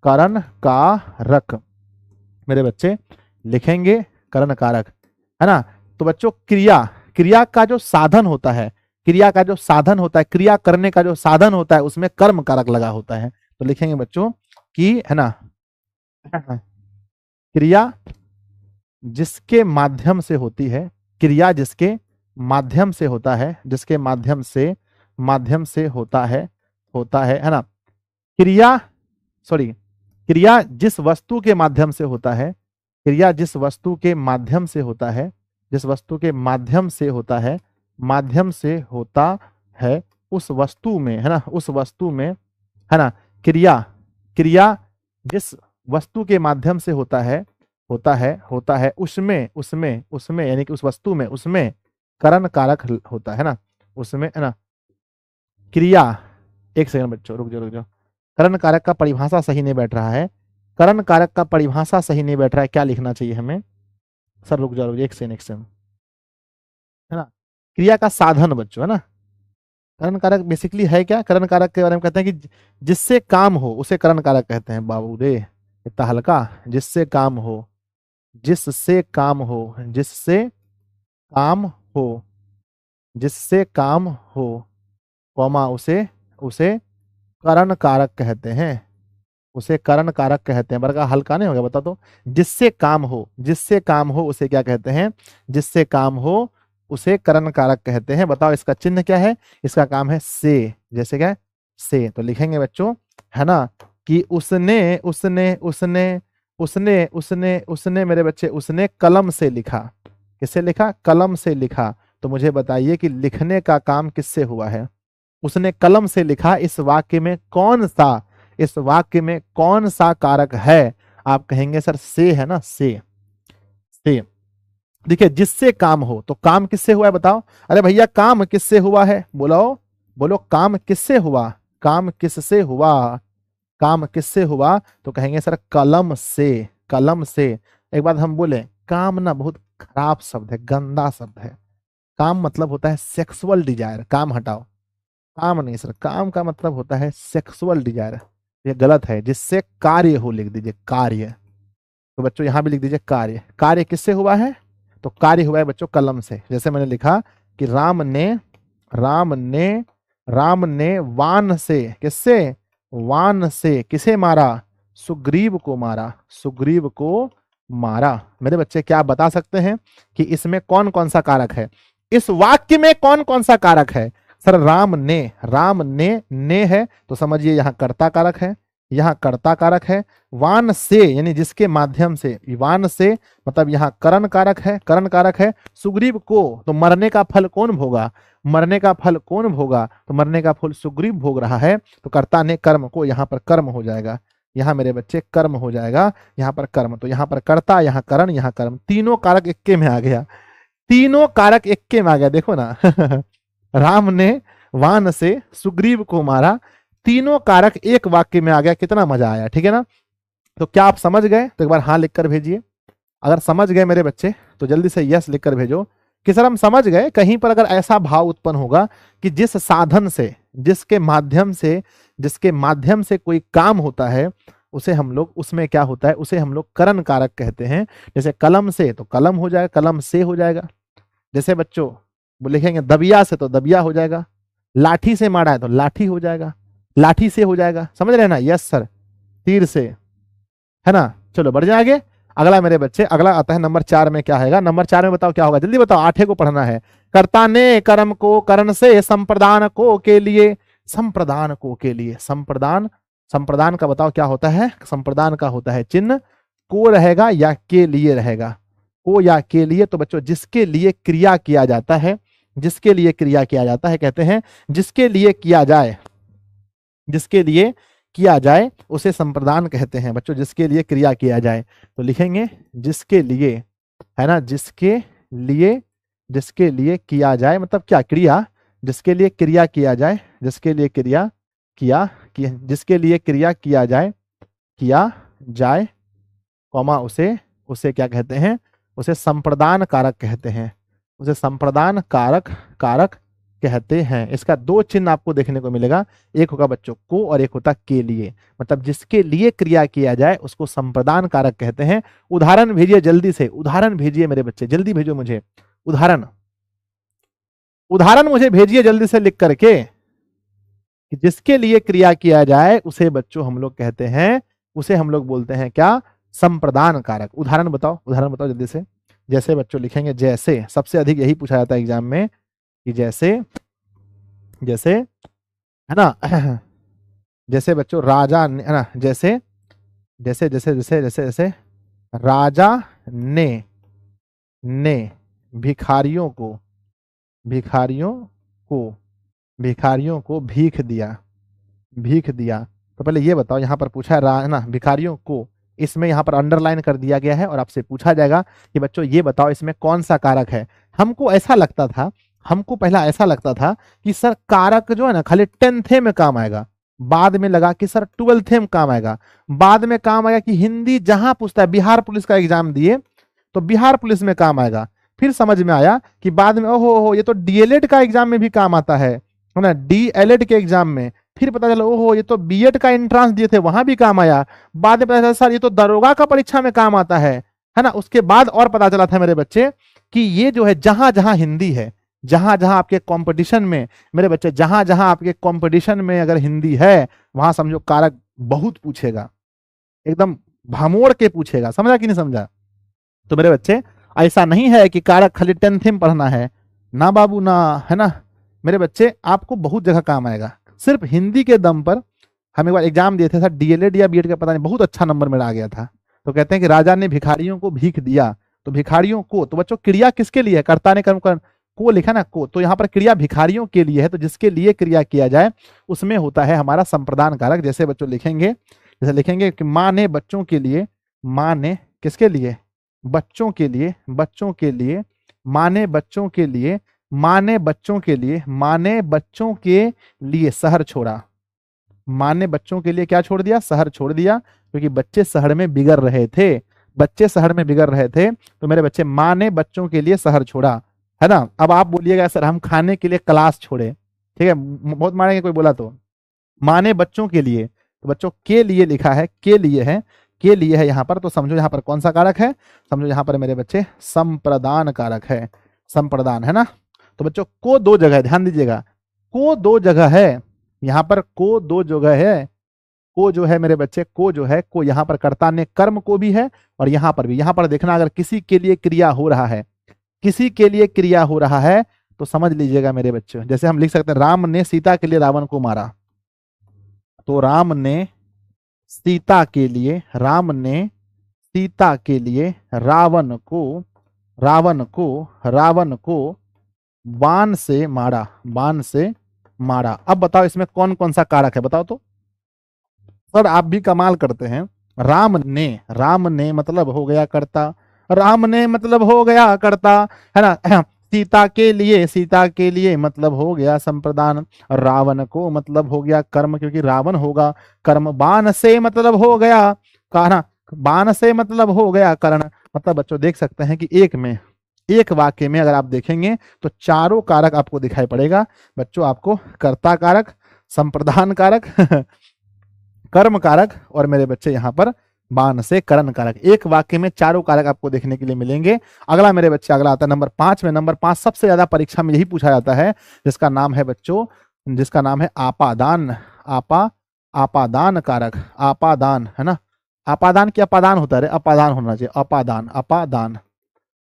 S1: करण कारक। मेरे बच्चे लिखेंगे करण कारक, है ना। तो बच्चों क्रिया का जो साधन होता है, क्रिया करने का जो साधन होता है उसमें कर्म कारक लगा होता है। तो लिखेंगे बच्चों कि, है ना, क्रिया जिसके माध्यम से होती है, क्रिया जिसके माध्यम से होता है, जिसके माध्यम से होता है ना। क्रिया जिस वस्तु के माध्यम से होता है, क्रिया जिस वस्तु के माध्यम से होता है, जिस वस्तु के माध्यम से होता है उस वस्तु में, है ना, उस वस्तु में, है ना, क्रिया जिस वस्तु के माध्यम से होता है उसमें यानी कि उस वस्तु में, उसमें करण कारक होता है ना, उसमें, है ना, क्रिया। एक सेकंड बच्चों रुक जाओ, करण कारक का परिभाषा सही नहीं बैठ रहा है, करण कारक का परिभाषा सही नहीं बैठ रहा है, क्या लिखना चाहिए हमें। सर रुक जाओ एक सेकंड, है ना। क्रिया का साधन बच्चों, है ना। करण कारक बेसिकली है क्या, करण कारक के बारे में कहते हैं कि जिससे काम हो उसे करण कारक कहते हैं। बाबू रे इतना हल्का, जिससे काम हो, जिससे काम हो, जिससे काम हो, जिससे काम हो, कौमा उसे उसे करण कारक कहते हैं, उसे करण कारक कहते हैं। बरका हल्का नहीं हो गया, बता दो। जिससे काम हो, जिससे काम हो उसे क्या कहते हैं, जिससे काम हो उसे करण कारक कहते हैं। बताओ इसका चिन्ह क्या है, इसका काम है से। जैसे क्या है? से। तो लिखेंगे बच्चों, है ना, कि उसने मेरे बच्चे, उसने कलम से लिखा। किससे लिखा? कलम से लिखा। तो मुझे बताइए कि लिखने का काम किससे हुआ है? उसने कलम से लिखा। इस वाक्य में कौन सा, इस वाक्य में कौन सा कारक है? आप कहेंगे सर से, है ना, से। देखिए जिससे काम हो, तो काम किससे हुआ है बताओ? अरे भैया काम किससे हुआ है? बोलो बोलो, काम किससे हुआ? काम किससे हुआ? काम किससे हुआ? तो कहेंगे सर कलम से, कलम से। एक बात हम बोले, काम ना बहुत खराब शब्द है, गंदा शब्द है। काम मतलब होता है सेक्सुअल डिजायर। काम हटाओ, काम नहीं सर, काम का मतलब होता है सेक्सुअल डिजायर। ये गलत है। जिससे कार्य हो लिख दीजिए, कार्य। तो बच्चों यहां भी लिख दीजिए कार्य। कार्य किससे हुआ है? तो कार्य हुआ है बच्चों कलम से। जैसे मैंने लिखा कि राम ने राम ने वान से, किससे? वान से किसे मारा? सुग्रीव को मारा, सुग्रीव को मारा। मेरे बच्चे क्या आप बता सकते हैं कि इसमें कौन कौन सा कारक है? इस वाक्य में कौन कौन सा कारक है? सर राम ने है तो समझिए यहां कर्ता कारक है, यहां कर्ता कारक है। वान से यानी जिसके माध्यम से, वान से मतलब यहां करण कारक है, करण कारक है। सुग्रीव को, तो मरने का फल कौन भोगा? मरने का फल कौन भोगा? तो मरने का फल सुग्रीव भोग रहा है। तो कर्ता ने कर्म को, यहां पर कर्म हो जाएगा, यहां मेरे बच्चे कर्म हो जाएगा, यहां पर कर्म। तो यहां पर कर्ता, यहां करण, यहां कर्म, तीनों कारक इक्के में आ गया, तीनों कारक इक्के में आ गया। देखो ना राम ने वान से सुग्रीव को मारा, तीनों कारक एक वाक्य में आ गया। कितना मजा आया, ठीक है ना। तो क्या आप समझ गए? तो एक बार हाँ लिखकर भेजिए। अगर समझ गए मेरे बच्चे तो जल्दी से यस लिखकर भेजो कि सर हम समझ गए। कहीं पर अगर ऐसा भाव उत्पन्न होगा कि जिस साधन से, जिसके माध्यम से कोई काम होता है, उसे हम लोग, उसमें क्या होता है, उसे हम लोग करण कारक कहते हैं। जैसे कलम से तो कलम हो जाएगा, कलम से हो जाएगा। जैसे बच्चों वो लिखेंगे दबिया से तो दबिया हो जाएगा, लाठी से मारा है तो लाठी हो जाएगा, लाठी से हो जाएगा। समझ रहे हैं ना? Yes sir. तीर से, है ना। चलो बढ़ जाए आगे। अगला मेरे बच्चे, अगला आता है नंबर 4 में। क्या है नंबर 4 में? बताओ क्या होगा, जल्दी बताओ, 8 को पढ़ना है। कर्ता ने कर्म को करण से संप्रदान को के लिए, संप्रदान को के लिए, संप्रदान, संप्रदान का बताओ क्या होता है? संप्रदान का होता है चिन्ह को रहेगा या के लिए रहेगा, को या के लिए। तो बच्चों जिसके लिए क्रिया किया जाता है, जिसके लिए क्रिया किया जाता है कहते हैं, जिसके लिए किया जाए, जिसके लिए किया जाए उसे संप्रदान कहते हैं बच्चों। जिसके लिए क्रिया किया जाए तो लिखेंगे जिसके लिए, है ना, जिसके लिए, जिसके लिए किया जाए मतलब क्या? क्रिया। जिसके लिए क्रिया किया जाए, जिसके लिए क्रिया जिसके लिए क्रिया किया जाए, किया जाए, कौमा उसे, उसे क्या कहते हैं? उसे संप्रदान कारक कहते हैं, उसे संप्रदान कारक, कारक कहते हैं। इसका 2 चिन्ह आपको देखने को मिलेगा, एक होगा बच्चों को और एक होता के लिए। मतलब जिसके लिए क्रिया किया जाए उसको संप्रदान कारक कहते हैं। उदाहरण भेजिए जल्दी से, उदाहरण भेजिए मेरे बच्चे, जल्दी भेजो मुझे उदाहरण, उदाहरण मुझे भेजिए जल्दी से लिख करके कि जिसके लिए क्रिया किया जाए उसे बच्चों हम लोग कहते हैं, उसे हम लोग बोलते हैं क्या? संप्रदान कारक। उदाहरण बताओ, उदाहरण बताओ जल्दी से। जैसे बच्चों लिखेंगे, जैसे, सबसे अधिक यही पूछा जाता है एग्जाम में कि जैसे, जैसे, है ना जैसे बच्चों राजा ने, है ना, जैसे, जैसे जैसे जैसे जैसे जैसे राजा ने भिखारियों को, भिखारियों को, भिखारियों को भीख दिया, भीख दिया। तो पहले ये बताओ, यहां पर पूछा है ना भिखारियों को, इसमें यहां पर अंडरलाइन कर दिया गया है और आपसे पूछा जाएगा कि बच्चों ये बताओ इसमें कौन सा कारक है। हमको ऐसा लगता था, हमको पहला ऐसा लगता था कि सर कारक जो है ना खाली 10th में काम आएगा, बाद में लगा कि सर 12th में काम आएगा, बाद में काम आएगा कि हिंदी जहां पूछता है, बिहार पुलिस का एग्जाम दिए तो बिहार पुलिस में काम आएगा, फिर समझ में आया कि बाद में ओहो हो ये तो डीएलएड का एग्जाम में भी काम आता है ना, डीएलएड के एग्जाम में। फिर पता चला ओहो ये तो बीएड का एंट्रेंस दिए थे वहां भी काम आया। बाद में पता चला सर ये तो दरोगा का परीक्षा में काम आता है ना। उसके बाद और पता चला था मेरे बच्चे कि ये जो है जहां जहां हिंदी है, जहां जहां आपके कंपटीशन में मेरे बच्चे, जहां जहां आपके कंपटीशन में अगर हिंदी है वहां समझो कारक बहुत पूछेगा, एकदम भमोड़ के पूछेगा। समझा कि नहीं समझा? तो मेरे बच्चे ऐसा नहीं है कि कारक खाली 10th में पढ़ना है ना बाबू ना, है ना मेरे बच्चे, आपको बहुत जगह काम आएगा। सिर्फ हिंदी के दम पर हम एक बार एग्जाम दिए थे सर, डीएलएड या बीएड का पता नहीं, बहुत अच्छा नंबर मेरा आ गया था। तो कहते हैं कि राजा ने भिखारियों को भीख दिया, तो भिखारियों को, तो बच्चों क्रिया किसके लिए है? कर्ता ने कर्म कर को लिखा ना को, तो यहाँ पर क्रिया भिखारियों के लिए है, तो जिसके लिए क्रिया किया जाए उसमें होता है हमारा संप्रदान कारक। जैसे बच्चों लिखेंगे, जैसे लिखेंगे कि माँ ने बच्चों के लिए, माँ ने किसके लिए? बच्चों के लिए, बच्चों के लिए, माँ ने बच्चों के लिए, माँ ने बच्चों के लिए, माँ ने बच्चों के लिए शहर छोड़ा। माँ ने बच्चों के लिए क्या छोड़ दिया? शहर छोड़ दिया, क्योंकि बच्चे शहर में बिगड़ रहे थे, बच्चे शहर में बिगड़ रहे थे। तो मेरे बच्चे माँ ने बच्चों के लिए शहर छोड़ा, है ना। अब आप बोलिएगा सर हम खाने के लिए क्लास छोड़े, ठीक है, बहुत मारेंगे कोई बोला तो। माँ ने बच्चों के लिए, तो बच्चों के लिए लिखा है, के लिए है, के लिए है यहाँ पर, तो समझो यहाँ पर कौन सा कारक है? समझो यहाँ पर मेरे बच्चे संप्रदान कारक है, संप्रदान, है ना। तो बच्चों को दो जगह है, ध्यान दीजिएगा, को दो जगह है यहाँ पर, को दो जगह है। को जो है मेरे बच्चे, को जो है, को यहाँ पर कर्ता ने कर्म को भी है और यहाँ पर भी। यहाँ पर देखना अगर किसी के लिए क्रिया हो रहा है, किसी के लिए क्रिया हो रहा है तो समझ लीजिएगा मेरे बच्चे, जैसे हम लिख सकते हैं राम ने सीता के लिए रावण को मारा, तो राम ने सीता के लिए, राम ने सीता के लिए रावण को, रावण को, रावण को बाण से मारा, बाण से मारा। अब बताओ इसमें कौन कौन सा कारक है, बताओ तो। सर आप भी कमाल करते हैं, राम ने, राम ने मतलब हो गया कर्ता, राम ने मतलब हो गया कर्ता, है ना। सीता के लिए, सीता के लिए मतलब हो गया संप्रदान, रावण को मतलब हो गया कर्म, क्योंकि रावण होगा कर्म, बाण से मतलब हो गया कारण, बाण से मतलब हो गया कर्ण। मतलब बच्चों देख सकते हैं कि एक में, एक वाक्य में अगर आप देखेंगे तो चारों कारक आपको दिखाई पड़ेगा बच्चों, आपको कर्ता कारक, संप्रदान कारक, कर्म कारक और मेरे बच्चे यहाँ पर बाण से करण कारक। एक वाक्य में चारों कारक आपको देखने के लिए मिलेंगे। अगला मेरे बच्चे, अगला आता है नंबर 5 में। नंबर 5 सबसे ज्यादा परीक्षा में यही पूछा जाता है, जिसका नाम है बच्चों, जिसका नाम है आपादान, आपादान कारक, आपादान, है ना। आपादान क्या अपादान होता है? अपादान होना चाहिए, अपादान, अपादान।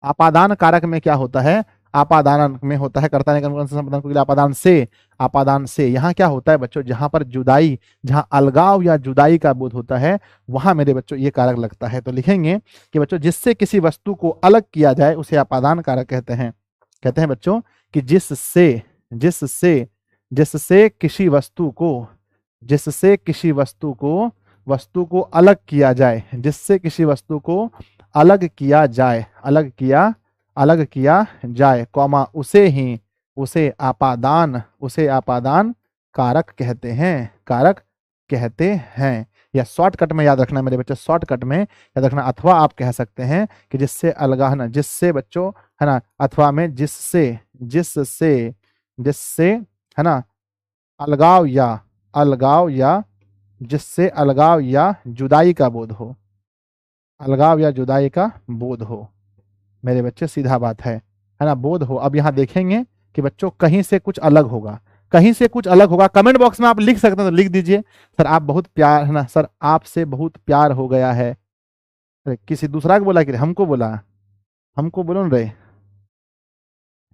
S1: आपादान कारक में क्या होता है? आपादान में होता है कर्ता ने कर्म संप्रदान को आपादान से, आपादान से। यहाँ क्या होता है बच्चों? जहां पर जुदाई, जहां अलगाव या जुदाई का बोध होता है वहां मेरे बच्चों ये कारक लगता है। तो लिखेंगे कि बच्चों जिससे किसी वस्तु को अलग किया जाए उसे आपादान कारक कहते हैं। कहते हैं बच्चों कि जिससे, जिससे, जिससे किसी वस्तु को, जिससे किसी वस्तु को, वस्तु को अलग किया जाए, जिससे किसी वस्तु को अलग किया जाए, अलग किया, अलग किया जाए, कौमा उसे ही, उसे आपादान, उसे आपादान कारक कहते हैं, कारक कहते हैं। या शॉर्टकट में याद रखना मेरे बच्चे, शॉर्टकट में याद रखना, अथवा आप कह सकते हैं कि जिससे अलगा, है ना, जिससे बच्चों, है ना, अथवा में जिससे, जिससे, जिससे, है ना, अलगाव या, अलगाव या, जिससे अलगाव या जुदाई का बोध हो, अलगाव या जुदाई का बोध हो मेरे बच्चे, सीधा बात है ना, बोध हो। अब यहाँ देखेंगे कि बच्चों कहीं से कुछ अलग होगा, कहीं से कुछ अलग होगा। कमेंट बॉक्स में आप लिख सकते हैं तो लिख दीजिए, सर आप बहुत प्यार, है ना, सर आपसे बहुत प्यार हो गया है। अरे किसी दूसरा को बोला कि हमको बोला? हमको बोलो न रे,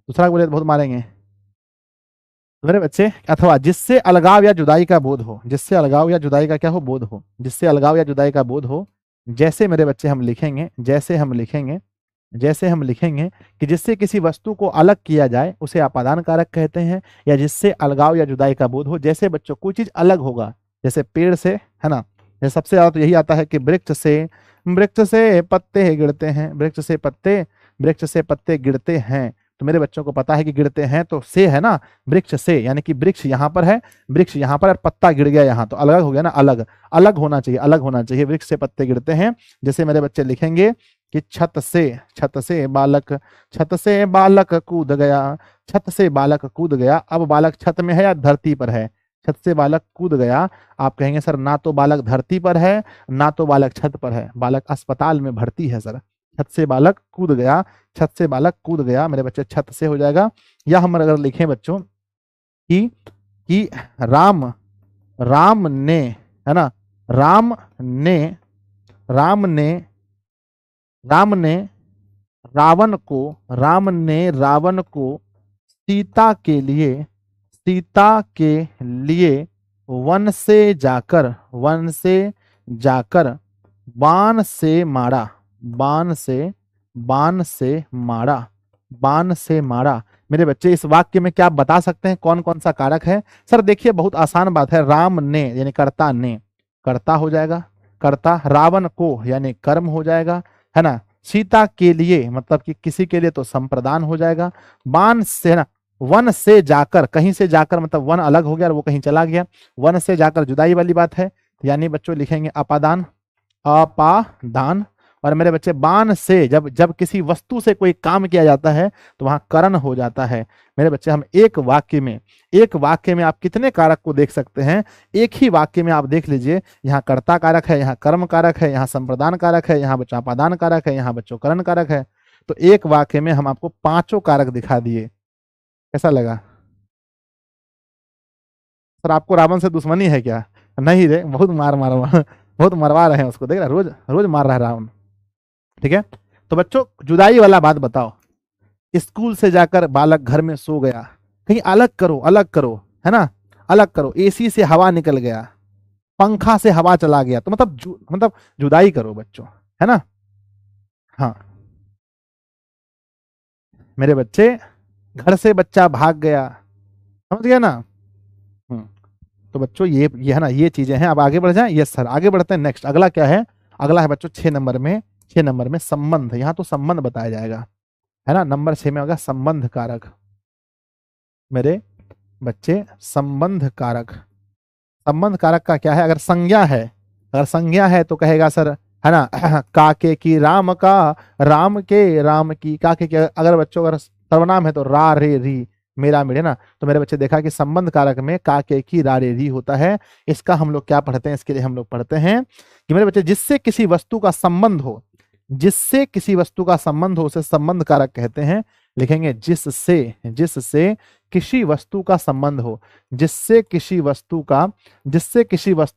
S1: दूसरा को बोले तो बहुत मारेंगे। तो मेरे बच्चे अथवा जिससे अलगाव या जुदाई का बोध हो, जिससे अलगाव या जुदाई का क्या हो? बोध हो, जिससे अलगाव या जुदाई का बोध हो। जैसे मेरे बच्चे हम लिखेंगे, जैसे हम लिखेंगे, जैसे हम लिखेंगे कि जिससे किसी वस्तु को अलग किया जाए उसे आपादान कारक कहते हैं, या जिससे अलगाव या जुदाई का बोध हो। जैसे बच्चों कोई चीज अलग होगा, जैसे पेड़ से, है ना, जैसे सबसे ज्यादा तो यही आता है कि वृक्ष से, वृक्ष से पत्ते गिरते हैं, वृक्ष से पत्ते, वृक्ष से पत्ते गिरते हैं। तो मेरे बच्चों को पता है कि गिरते हैं तो से है ना, वृक्ष से, यानी कि वृक्ष यहाँ पर है, वृक्ष यहाँ पर, पत्ता गिर गया यहाँ, तो अलग हो गया ना, अलग, अलग होना चाहिए, अलग होना चाहिए, वृक्ष से पत्ते गिरते हैं। जैसे मेरे बच्चे लिखेंगे कि छत से बालक कूद गया, छत से बालक कूद गया। अब बालक छत में है या धरती पर है? छत से बालक कूद गया। आप कहेंगे सर ना तो बालक धरती पर है ना तो बालक छत पर है, बालक अस्पताल में भर्ती है सर। छत से बालक कूद गया, छत से बालक कूद गया मेरे बच्चे, छत से हो जाएगा। या हम अगर लिखें बच्चों कि राम ने, है ना, राम ने राम ने राम ने रावण को सीता के लिए वन से जाकर बाण से मारा, बाण से मारा। मेरे बच्चे इस वाक्य में क्या आप बता सकते हैं कौन कौन सा कारक है? सर देखिए बहुत आसान बात है, राम ने यानी कर्ता, ने कर्ता हो जाएगा, कर्ता, रावण को यानी कर्म हो जाएगा, है ना, सीता के लिए मतलब कि किसी के लिए तो संप्रदान हो जाएगा, बाण से, है ना, वन से जाकर, कहीं से जाकर मतलब वन अलग हो गया और वो कहीं चला गया, वन से जाकर जुदाई वाली बात है, यानी बच्चों लिखेंगे अपादान, अपादान। और मेरे बच्चे बाण से जब किसी वस्तु से कोई काम किया जाता है तो वहां करण हो जाता है। मेरे बच्चे हम एक वाक्य में आप कितने कारक को देख सकते हैं? एक ही वाक्य में आप देख लीजिए, यहाँ कर्ता कारक है, यहाँ कर्म कारक है, यहाँ संप्रदान कारक है, यहाँ बच्चों अपादान कारक है, यहाँ बच्चों करण कारक है। तो एक वाक्य में हम आपको पांचों कारक दिखा दिए। कैसा लगा सर? आपको रावण से दुश्मनी है क्या? नहीं रे, बहुत बहुत मरवा रहे हैं उसको, देख रहा, रोज रोज मार रहा है रावण। ठीक है, तो बच्चों जुदाई वाला बात बताओ। स्कूल से जाकर बालक घर में सो गया, कहीं अलग करो, है ना, अलग करो। एसी से हवा निकल गया, पंखा से हवा चला गया, तो मतलब जुदाई करो बच्चों, है ना। हाँ मेरे बच्चे, घर से बच्चा भाग गया, समझ गया ना। तो बच्चों ये है ना, ये चीजें हैं। अब आगे बढ़ जाएं। यस सर, आगे बढ़ते हैं। नेक्स्ट अगला क्या है? अगला है बच्चों 6 नंबर में संबंध। यहाँ तो संबंध बताया जाएगा, है ना। नंबर 6 में होगा संबंध कारक। मेरे बच्चे संबंध कारक, संबंध कारक का क्या है? अगर संज्ञा है तो कहेगा सर, है ना, काके की राम का, राम के राम की, काके की। अगर बच्चों अगर सर्वनाम है तो रा रे री, मेरा मेरे ना। तो मेरे बच्चे देखा कि संबंध कारक में काके की रा रे री होता है। इसका हम लोग क्या पढ़ते हैं? इसके लिए हम लोग पढ़ते हैं कि मेरे बच्चे जिससे किसी वस्तु का संबंध हो, उसे संबंध कारक कहते हैं। लिखेंगे जिससे किसी वस्तु का संबंध हो, जिससे किसी वस्तु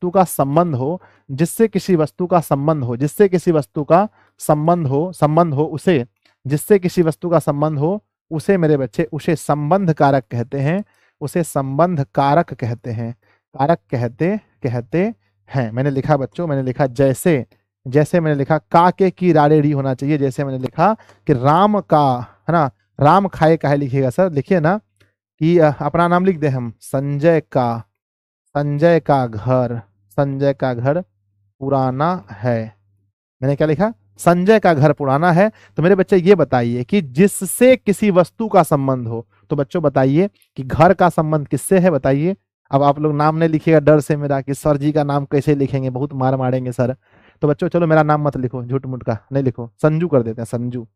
S1: का संबंध हो, उसे मेरे बच्चे उसे संबंध कारक कहते हैं, कारक कहते हैं। मैंने लिखा बच्चों, जैसे मैंने लिखा काके की राड़े री होना चाहिए। जैसे मैंने लिखा कि राम का, है ना, राम खाए का है, लिखिएगा सर, लिखिए ना कि अपना नाम लिख दे हम, संजय का घर पुराना है। मैंने क्या लिखा? संजय का घर पुराना है। तो मेरे बच्चे ये बताइए कि जिससे किसी वस्तु का संबंध हो, तो बच्चों बताइए कि घर का संबंध किससे है? बताइए। अब आप लोग नाम नहीं लिखिएगा डर से मेरा कि सर जी का नाम कैसे लिखेंगे, बहुत मार मारेंगे सर। तो बच्चों चलो मेरा नाम मत लिखो, झूठ मूठ का नहीं लिखो, संजू कर देते हैं। संजू,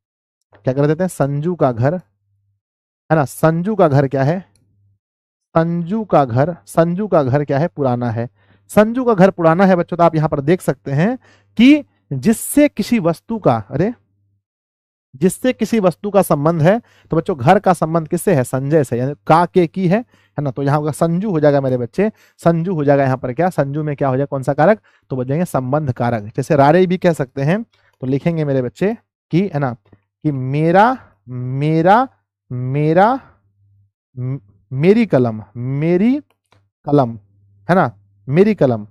S1: क्या कर देते हैं? संजू का घर, है ना। संजू का घर क्या है? संजू का घर क्या है? पुराना है। संजू का घर पुराना है बच्चों। तो आप यहां पर देख सकते हैं कि जिससे किसी वस्तु का संबंध है, तो बच्चों घर का संबंध किससे है? संजय से, यानी का के की है ना। तो यहाँ होगा संजू हो जाएगा मेरे बच्चे, संजू हो जाएगा यहाँ पर। क्या संजू में क्या हो जाएगा? कौन सा कारक? तो बच संबंध कारक। जैसे रारे भी कह सकते हैं, तो लिखेंगे मेरे बच्चे कि, है ना, कि मेरी कलम, है ना, मेरी कलम,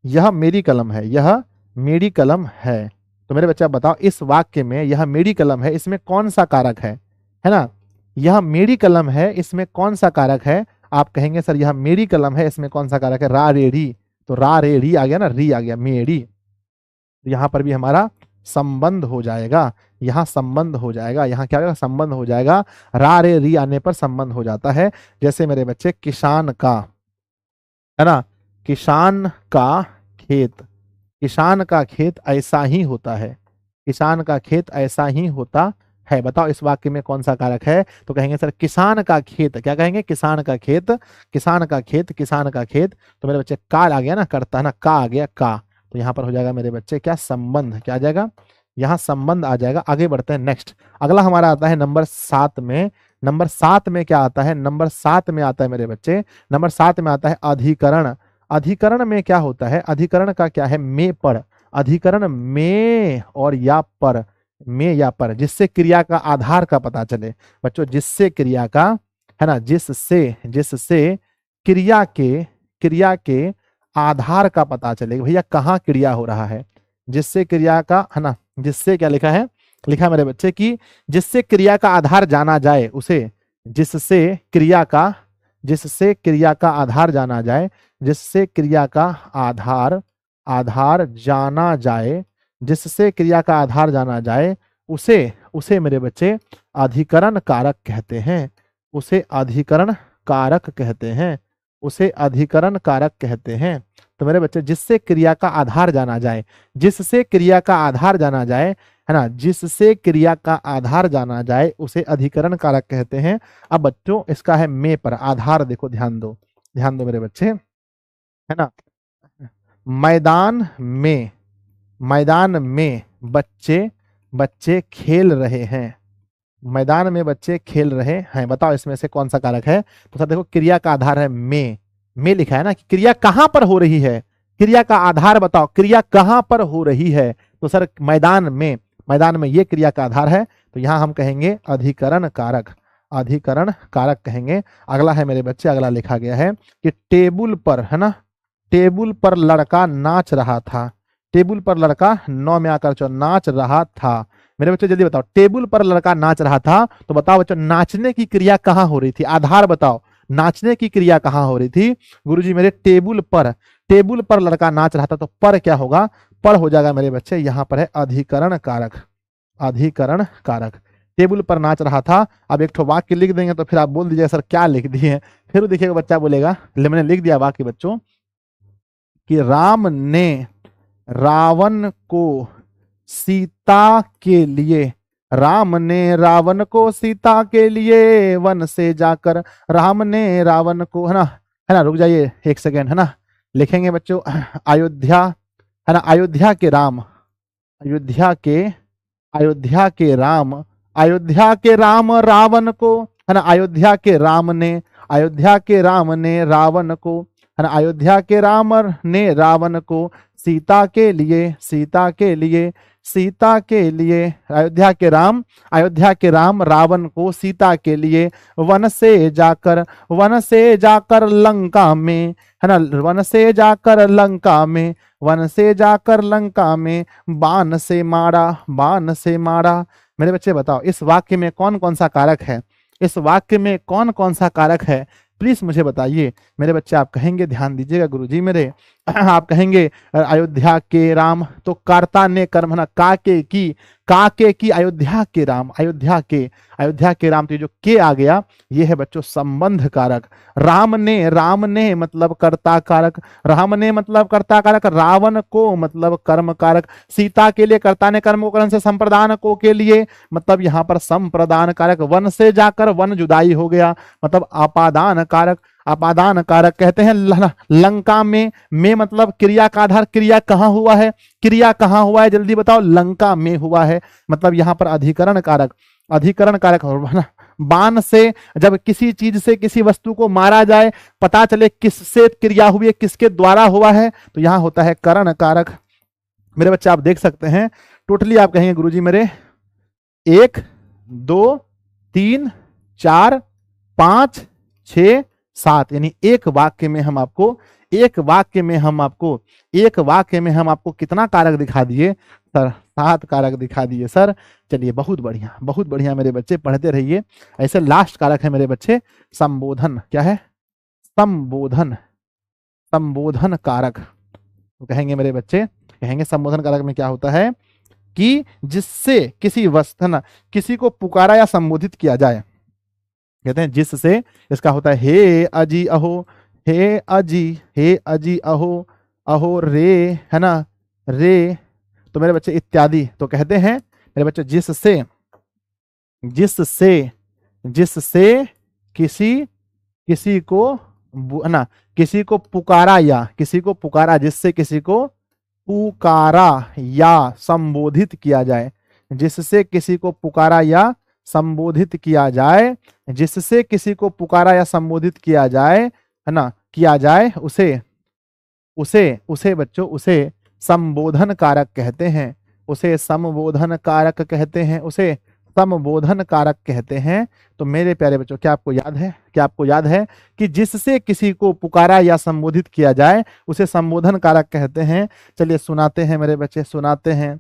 S1: यह मेरी कलम है। तो मेरे बच्चे आप बताओ, इस वाक्य में यह मेरी कलम है, इसमें कौन सा कारक है ना। यह मेरी कलम है, इसमें कौन सा कारक है? आप कहेंगे सर यह मेरी कलम है, इसमें कौन सा कारक है? रा रे री। तो रा रे री आ गया ना, री आ गया, मेरी। तो यहां पर भी हमारा संबंध हो जाएगा, यहाँ संबंध हो जाएगा, यहाँ क्या होगा? संबंध हो जाएगा। रा रे री आने पर संबंध हो जाता है। जैसे मेरे बच्चे किसान का, है ना, किसान का खेत ऐसा ही होता है। किसान का खेत ऐसा ही होता है। बताओ इस वाक्य में कौन सा कारक है? तो कहेंगे सर किसान का खेत। क्या कहेंगे? किसान का खेत, किसान का खेत, किसान का खेत। तो मेरे बच्चे का आ गया ना, करता है ना, का आ गया का। तो यहाँ पर हो जाएगा मेरे बच्चे क्या? संबंध। क्या आ जाएगा? यहाँ संबंध आ जाएगा। आगे बढ़ते हैं नेक्स्ट। अगला हमारा आता है नंबर 7 में। नंबर 7 में क्या आता है? नंबर 7 में आता है मेरे बच्चे, नंबर 7 में आता है अधिकरण। अधिकरण में क्या होता है? अधिकरण का क्या है? में पर। अधिकरण में और या पर, में या पर, जिससे क्रिया का आधार का पता चले। बच्चों जिससे क्रिया का, है ना, जिससे जिससे क्रिया के आधार का पता चले भैया कहाँ क्रिया हो रहा है। जिससे क्रिया का, है ना, जिससे क्या लिखा है? लिखा मेरे बच्चे कि जिससे क्रिया का आधार जाना जाए उसे, जिससे क्रिया का आधार जाना जाए, जिससे क्रिया का आधार आधार जाना जाए, जिससे क्रिया का आधार जाना जाए उसे उसे मेरे बच्चे अधिकरण कारक कहते हैं। उसे अधिकरण कारक कहते हैं। उसे अधिकरण कारक कहते हैं। तो मेरे बच्चे जिससे क्रिया का आधार जाना जाए, जिससे क्रिया का आधार जाना जाए, है ना, जिससे क्रिया का आधार जाना जाए उसे अधिकरण कारक कहते हैं। अब बच्चों इसका है में पर आधार। देखो ध्यान दो, ध्यान दो मेरे बच्चे, है ना। मैदान में बच्चे बच्चे खेल रहे हैं। मैदान में बच्चे खेल रहे हैं। बताओ इसमें से कौन सा कारक है? तो सर देखो क्रिया का आधार है में लिखा है ना कि क्रिया कहां पर हो रही है। क्रिया का आधार बताओ, क्रिया कहां पर हो रही है? तो सर मैदान में, मैदान में ये क्रिया का आधार है। तो यहां हम कहेंगे अधिकरण कारक, अधिकरण कारक कहेंगे। अगला है मेरे बच्चे, अगला लिखा गया है कि टेबुल पर, है ना, टेबुल पर लड़का नाच रहा था। टेबुल पर लड़का 9 में आकर चो नाच रहा था। मेरे बच्चे जल्दी बताओ, टेबुल पर लड़का नाच रहा था। तो बताओ बच्चों नाचने की क्रिया कहां हो रही थी? आधार बताओ, नाचने की क्रिया कहां हो रही थी? गुरुजी मेरे टेबुल पर, टेबुल पर लड़का नाच रहा था। तो पर क्या होगा? पर हो जाएगा मेरे बच्चे, यहां पर है अधिकरण कारक, अधिकरण कारक। टेबुल पर नाच रहा था। अब एक ठो वाक्य लिख देंगे तो फिर आप बोल दीजिएगा सर क्या लिख दिए। फिर देखिएगा बच्चा बोलेगा मैंने लिख दिया वाक्य बच्चों कि राम ने रावण को सीता के लिए, राम ने रावण को सीता के लिए वन से जाकर, राम ने रावण को, है ना, रुक जाइए एक सेकेंड, है ना, लिखेंगे बच्चों अयोध्या, है ना, अयोध्या के राम, अयोध्या के, अयोध्या के राम, अयोध्या के राम रावण को, है ना, अयोध्या के राम ने, अयोध्या के राम ने रावण को, है ना, अयोध्या के राम ने रावण को सीता के लिए, सीता के लिए, सीता के लिए, अयोध्या के राम, अयोध्या के राम रावण को सीता के लिए वन से जाकर, वन से जाकर लंका में, है ना, वन से जाकर लंका में, वन से जाकर लंका में बाण से मारा, बाण से मारा। मेरे बच्चे बताओ इस वाक्य में कौन कौन सा कारक है? इस वाक्य में कौन कौन सा कारक है? प्लीज मुझे बताइए मेरे बच्चे। आप कहेंगे, ध्यान दीजिएगा गुरुजी मेरे, आप कहेंगे अयोध्या के राम, तो कर्ता ने कर्म, है ना, काके की अयोध्या के राम, अयोध्या के राम। तो ये जो के आ गया ये है बच्चों संबंध कारक। राम ने मतलब कर्ता कारक, राम ने मतलब कर्ता कारक, रावण को मतलब कर्म कारक, सीता के लिए कर्ता ने कर्म को करण से संप्रदान को के लिए मतलब यहाँ पर संप्रदान कारक, वन से जाकर वन जुदाई हो गया मतलब अपादान कारक, अपादान कारक कहते हैं। लंका में मतलब क्रिया का आधार, क्रिया कहां हुआ है? क्रिया कहां हुआ है जल्दी बताओ? लंका में हुआ है मतलब यहां पर अधिकरण कारक, अधिकरण कारक ना। बाण से जब किसी चीज से किसी वस्तु को मारा जाए, पता चले किससे क्रिया हुई है, किसके द्वारा हुआ है, तो यहां होता है करण कारक। मेरे बच्चे आप देख सकते हैं टोटली आप कहेंगे गुरुजी मेरे 1 2 3 4 5 6 7, यानी एक वाक्य में हम आपको, एक वाक्य में हम आपको, एक वाक्य में हम आपको कितना कारक दिखा दिए सर? 7 कारक दिखा दिए सर। चलिए बहुत बढ़िया, बहुत बढ़िया मेरे बच्चे, पढ़ते रहिए ऐसे। लास्ट कारक है मेरे बच्चे संबोधन। क्या है? संबोधन, संबोधन कारक। तो कहेंगे मेरे बच्चे, कहेंगे संबोधन कारक में क्या होता है कि जिससे किसी वस्तु, ना, किसी को पुकारा या संबोधित किया जाए, कहते हैं जिससे। इसका होता है हे अजी अहो, हे अजी, हे अजी अहो, अहो रे, है ना, रे। तो मेरे बच्चे इत्यादि तो कहते हैं मेरे बच्चे जिससे जिससे जिससे किसी किसी को ना किसी को पुकारा या किसी को पुकारा, जिससे किसी को पुकारा या संबोधित किया जाए, जिससे किसी को पुकारा या संबोधित किया जाए, जिससे किसी को पुकारा या संबोधित किया जाए, है ना, किया जाए, उसे उसे उसे बच्चों उसे संबोधन कारक कहते हैं, उसे संबोधन कारक कहते हैं, उसे संबोधन कारक कहते हैं। तो मेरे प्यारे बच्चों, क्या आपको याद है, क्या आपको याद है कि जिससे किसी को पुकारा या संबोधित किया जाए उसे संबोधन कारक कहते हैं। चलिए सुनाते हैं मेरे बच्चे, सुनाते हैं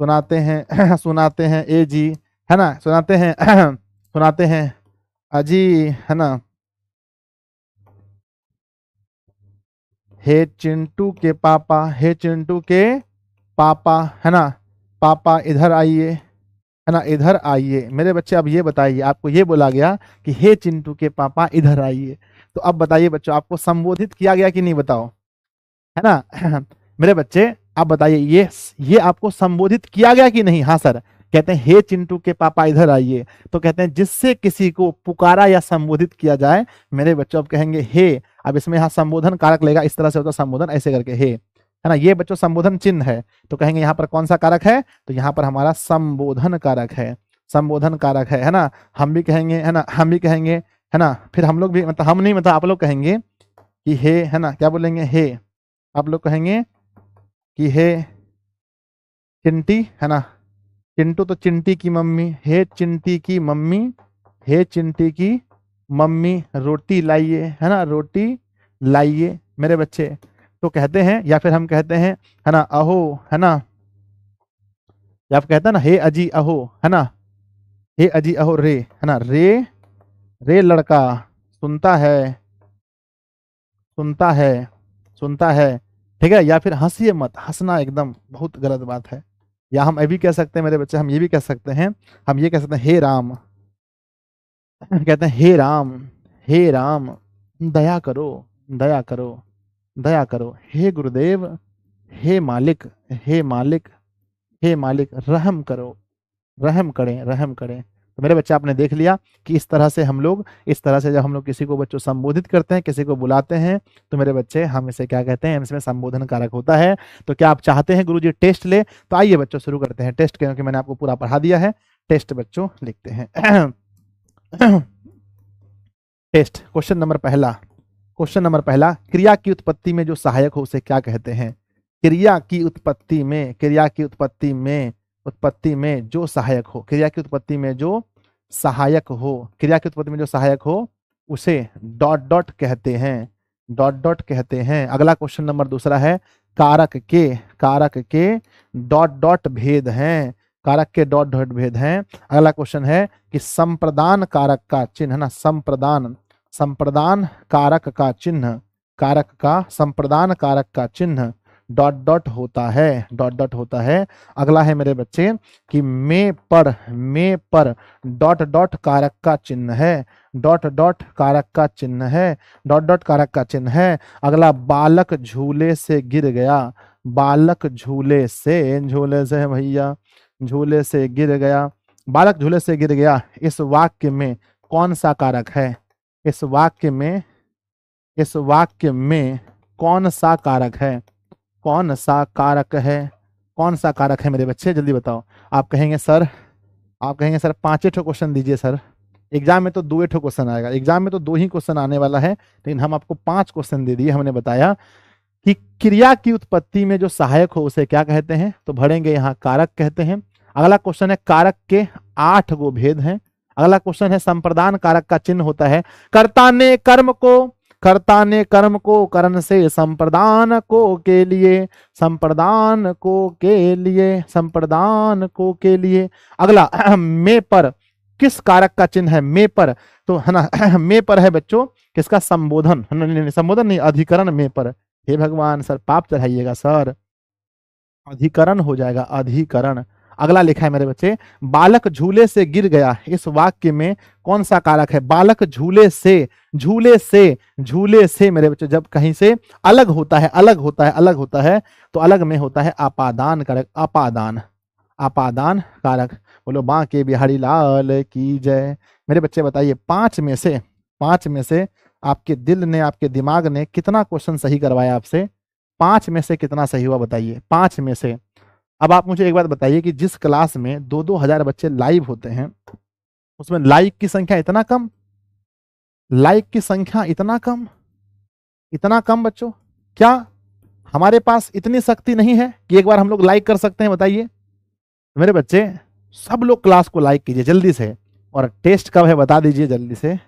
S1: सुनाते हैं सुनाते हैं ए जी, है ना, सुनाते हैं सुनाते हैं अजी, है ना। हे चिंटू के पापा, हे चिंटू के पापा, है ना, पापा इधर आइए, है ना, इधर आइए। मेरे बच्चे अब ये बताइए, आपको ये बोला गया कि हे चिंटू के पापा इधर आइए, तो अब बताइए बच्चों, आपको संबोधित किया गया कि नहीं, बताओ, है ना मेरे बच्चे आप बताइए, ये आपको संबोधित किया गया कि नहीं? हाँ सर। कहते हैं हे चिंटू के पापा इधर आइए, तो कहते हैं जिससे किसी को पुकारा या संबोधित किया जाए। मेरे बच्चों अब कहेंगे हे, अब इसमें यहाँ संबोधन कारक लेगा, इस तरह से होता संबोधन, ऐसे करके हे, है ना, ये बच्चों संबोधन चिन्ह है, तो कहेंगे यहाँ पर कौन सा कारक है, तो यहाँ पर हमारा संबोधन कारक है, संबोधन कारक है ना। हम भी कहेंगे, है ना, हम भी कहेंगे, है ना, फिर हम लोग भी, मतलब हम नहीं, मतलब आप लोग कहेंगे कि हे, है ना, क्या बोलेंगे हे, आप लोग कहेंगे कि हे चिंटी, है ना, चिंटू तो चिंटी की मम्मी, हे चिंटी की मम्मी, हे चिंटी की मम्मी रोटी लाइए, है ना, रोटी लाइए मेरे बच्चे। तो कहते हैं, या फिर हम कहते हैं, है ना, अहो, है ना, या फिर कहते हैं ना हे अजी अहो, है ना, हे अजी अहो रे, है ना, रे रे लड़का सुनता है, सुनता है, सुनता है, ठीक है। या फिर हंसिए मत, हंसना एकदम बहुत गलत बात है। या हम अभी कह सकते हैं मेरे बच्चे, हम ये भी कह सकते हैं, हम ये कह सकते हैं हे राम, कहते हैं हे राम, हे राम दया करो, दया करो, दया करो, हे गुरुदेव, हे मालिक, हे मालिक, हे मालिक रहम करो, रहम करें, रहम करें। तो मेरे बच्चे आपने देख लिया कि इस तरह से हम लोग, इस तरह से जब हम लोग किसी को बच्चों संबोधित करते हैं, किसी को बुलाते हैं, तो मेरे बच्चे हम इसे क्या कहते हैं, इसमें संबोधन कारक होता है। तो क्या आप चाहते हैं गुरुजी टेस्ट ले? तो आइए बच्चों शुरू करते हैं टेस्ट, क्योंकि मैंने आपको पूरा पढ़ा दिया है। टेस्ट बच्चों लिखते हैं टेस्ट क्वेश्चन नंबर पहला, क्वेश्चन नंबर पहला, क्रिया की उत्पत्ति में जो सहायक हो उसे क्या कहते हैं? क्रिया की उत्पत्ति में, क्रिया की उत्पत्ति में, उत्पत्ति में जो सहायक हो, क्रिया की उत्पत्ति में जो सहायक हो, क्रिया की उत्पत्ति में जो सहायक हो उसे डॉट डॉट कहते हैं, डॉट डॉट कहते हैं। अगला क्वेश्चन नंबर दूसरा है, कारक के, कारक के डॉट डॉट भेद हैं, कारक के डॉट डॉट भेद हैं। अगला क्वेश्चन है कि संप्रदान कारक का चिन्ह, है ना, संप्रदान, संप्रदान कारक का चिन्ह, कारक का, संप्रदान कारक का चिन्ह डॉट डॉट होता है, डॉट डॉट होता है। अगला है मेरे बच्चे कि में पर डॉट डॉट कारक का चिन्ह है, डॉट डॉट कारक का चिन्ह है, डॉट डॉट कारक का चिन्ह है। अगला बालक झूले से गिर गया, बालक झूले से, झूले से है भैया, झूले से गिर गया, बालक झूले से गिर गया, इस वाक्य में कौन सा कारक है? इस वाक्य में, इस वाक्य में कौन सा कारक है? कौन सा कारक है? कौन सा कारक है मेरे बच्चे, जल्दी बताओ। आप कहेंगे सर, आप कहेंगे सर 5 क्वेश्चन दीजिए सर। एग्जाम में तो 2 क्वेश्चन आएगा, एग्जाम में तो 2 ही क्वेश्चन आने वाला है, लेकिन हम आपको 5 क्वेश्चन दे दिए। हमने बताया कि क्रिया की उत्पत्ति में जो सहायक हो उसे क्या कहते हैं, तो भरेंगे यहाँ कारक कहते हैं। अगला क्वेश्चन है कारक के 8 गो भेद हैं। अगला क्वेश्चन है संप्रदान कारक का चिन्ह होता है, कर्ता ने कर्म को, कर्ता ने कर्म को करण से संप्रदान को के लिए, संप्रदान को के लिए, संप्रदान को के लिए। अगला में पर किस कारक का चिन्ह है? में पर, तो है ना में पर है बच्चों किसका? संबोधन, संबोधन नहीं, अधिकरण में पर। हे भगवान सर पाप चढ़ाइएगा सर, अधिकरण हो जाएगा, अधिकरण, अगला लिखा है मेरे बच्चे, बालक झूले से गिर गया, इस वाक्य में कौन सा कारक है? बालक झूले से, झूले से, झूले से मेरे बच्चे जब कहीं से अलग होता है, अलग होता है, अलग होता है, तो अलग में होता है अपादान कारक, अपादान, अपादान कारक। बोलो बांके बिहारी लाल की जय। मेरे बच्चे बताइए, पांच में से आपके दिल ने, आपके दिमाग ने कितना क्वेश्चन सही करवाया आपसे? 5 में से कितना सही हुआ बताइए? 5 में से। अब आप मुझे एक बात बताइए कि जिस क्लास में 2-2 हजार बच्चे लाइव होते हैं, उसमें लाइक की संख्या इतना कम, लाइक की संख्या इतना कम, इतना कम बच्चों। क्या हमारे पास इतनी शक्ति नहीं है कि एक बार हम लोग लाइक कर सकते हैं? बताइए मेरे बच्चे। सब लोग क्लास को लाइक कीजिए जल्दी से। और टेस्ट कब है बता दीजिए जल्दी से।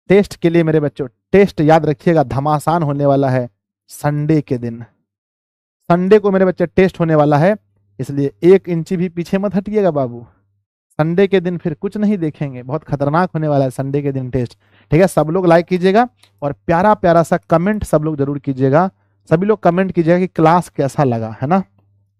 S1: टेस्ट के लिए मेरे बच्चों, टेस्ट याद रखिएगा घमासान होने वाला है संडे के दिन। संडे को मेरे बच्चे टेस्ट होने वाला है, इसलिए 1 इंची भी पीछे मत हटिएगा बाबू। संडे के दिन फिर कुछ नहीं देखेंगे, बहुत खतरनाक होने वाला है संडे के दिन टेस्ट। ठीक है, सब लोग लाइक कीजिएगा और प्यारा प्यारा सा कमेंट सब लोग जरूर कीजिएगा। सभी लोग कमेंट कीजिएगा कि क्लास कैसा लगा, है ना?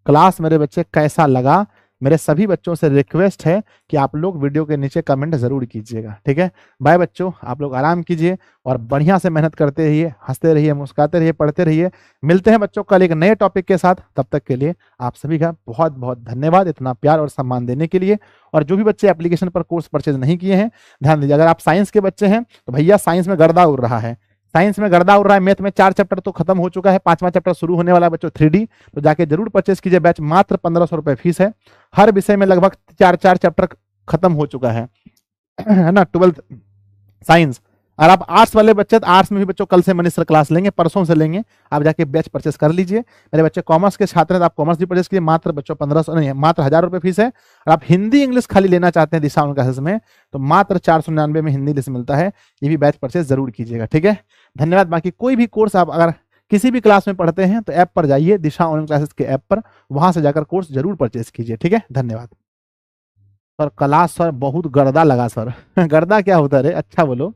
S1: क्लास मेरे बच्चे कैसा लगा? मेरे सभी बच्चों से रिक्वेस्ट है कि आप लोग वीडियो के नीचे कमेंट जरूर कीजिएगा। ठीक है, बाय बच्चों, आप लोग आराम कीजिए और बढ़िया से मेहनत करते रहिए, हंसते रहिए, मुस्कुराते रहिए, पढ़ते रहिए। मिलते हैं बच्चों कल एक नए टॉपिक के साथ। तब तक के लिए आप सभी का बहुत बहुत धन्यवाद इतना प्यार और सम्मान देने के लिए। और जो भी बच्चे एप्लीकेशन पर कोर्स परचेज नहीं किए हैं, ध्यान दीजिए, अगर आप साइंस के बच्चे हैं तो भैया साइंस में गर्दा उड़ रहा है, साइंस में गर्दा उड़ रहा है। मैथ में 4 चैप्टर तो खत्म हो चुका है, 5वां चैप्टर शुरू होने वाला है बच्चों 3D। तो जाके जरूर परचेस कीजिए बैच, मात्र 1500 रुपए फीस है। हर विषय में लगभग 4 चैप्टर खत्म हो चुका है ना? 12th science. और आप आर्ट्स वाले बच्चे, आर्ट्स में भी बच्चों कल से मनीष सर क्लास लेंगे, परसों से लेंगे। आप जाके बैच परचेस कर लीजिए। मेरे बच्चे कॉमर्स के छात्र हैं तो आप कॉमर्स भी परचेस कीजिए, मात्र बच्चों 1500 नहीं, मात्र 1000 रुपए फीस है। और आप हिंदी इंग्लिश खाली लेना चाहते हैं दिशा ऑनलाइन क्लासेस में, तो मात्र 499 में हिंदी इंग्लिश मिलता है। ये भी बैच परचेस जरूर कीजिएगा। ठीक है, धन्यवाद। बाकी कोई भी कोर्स आप अगर किसी भी क्लास में पढ़ते हैं तो ऐप पर जाइए, दिशा ऑनलाइन क्लासेस के ऐप पर, वहां से जाकर कोर्स जरूर परचेस कीजिए। ठीक है, धन्यवाद। सर क्लास सर बहुत गर्दा लगा सर गर्दा क्या होता है रे? अच्छा बोलो।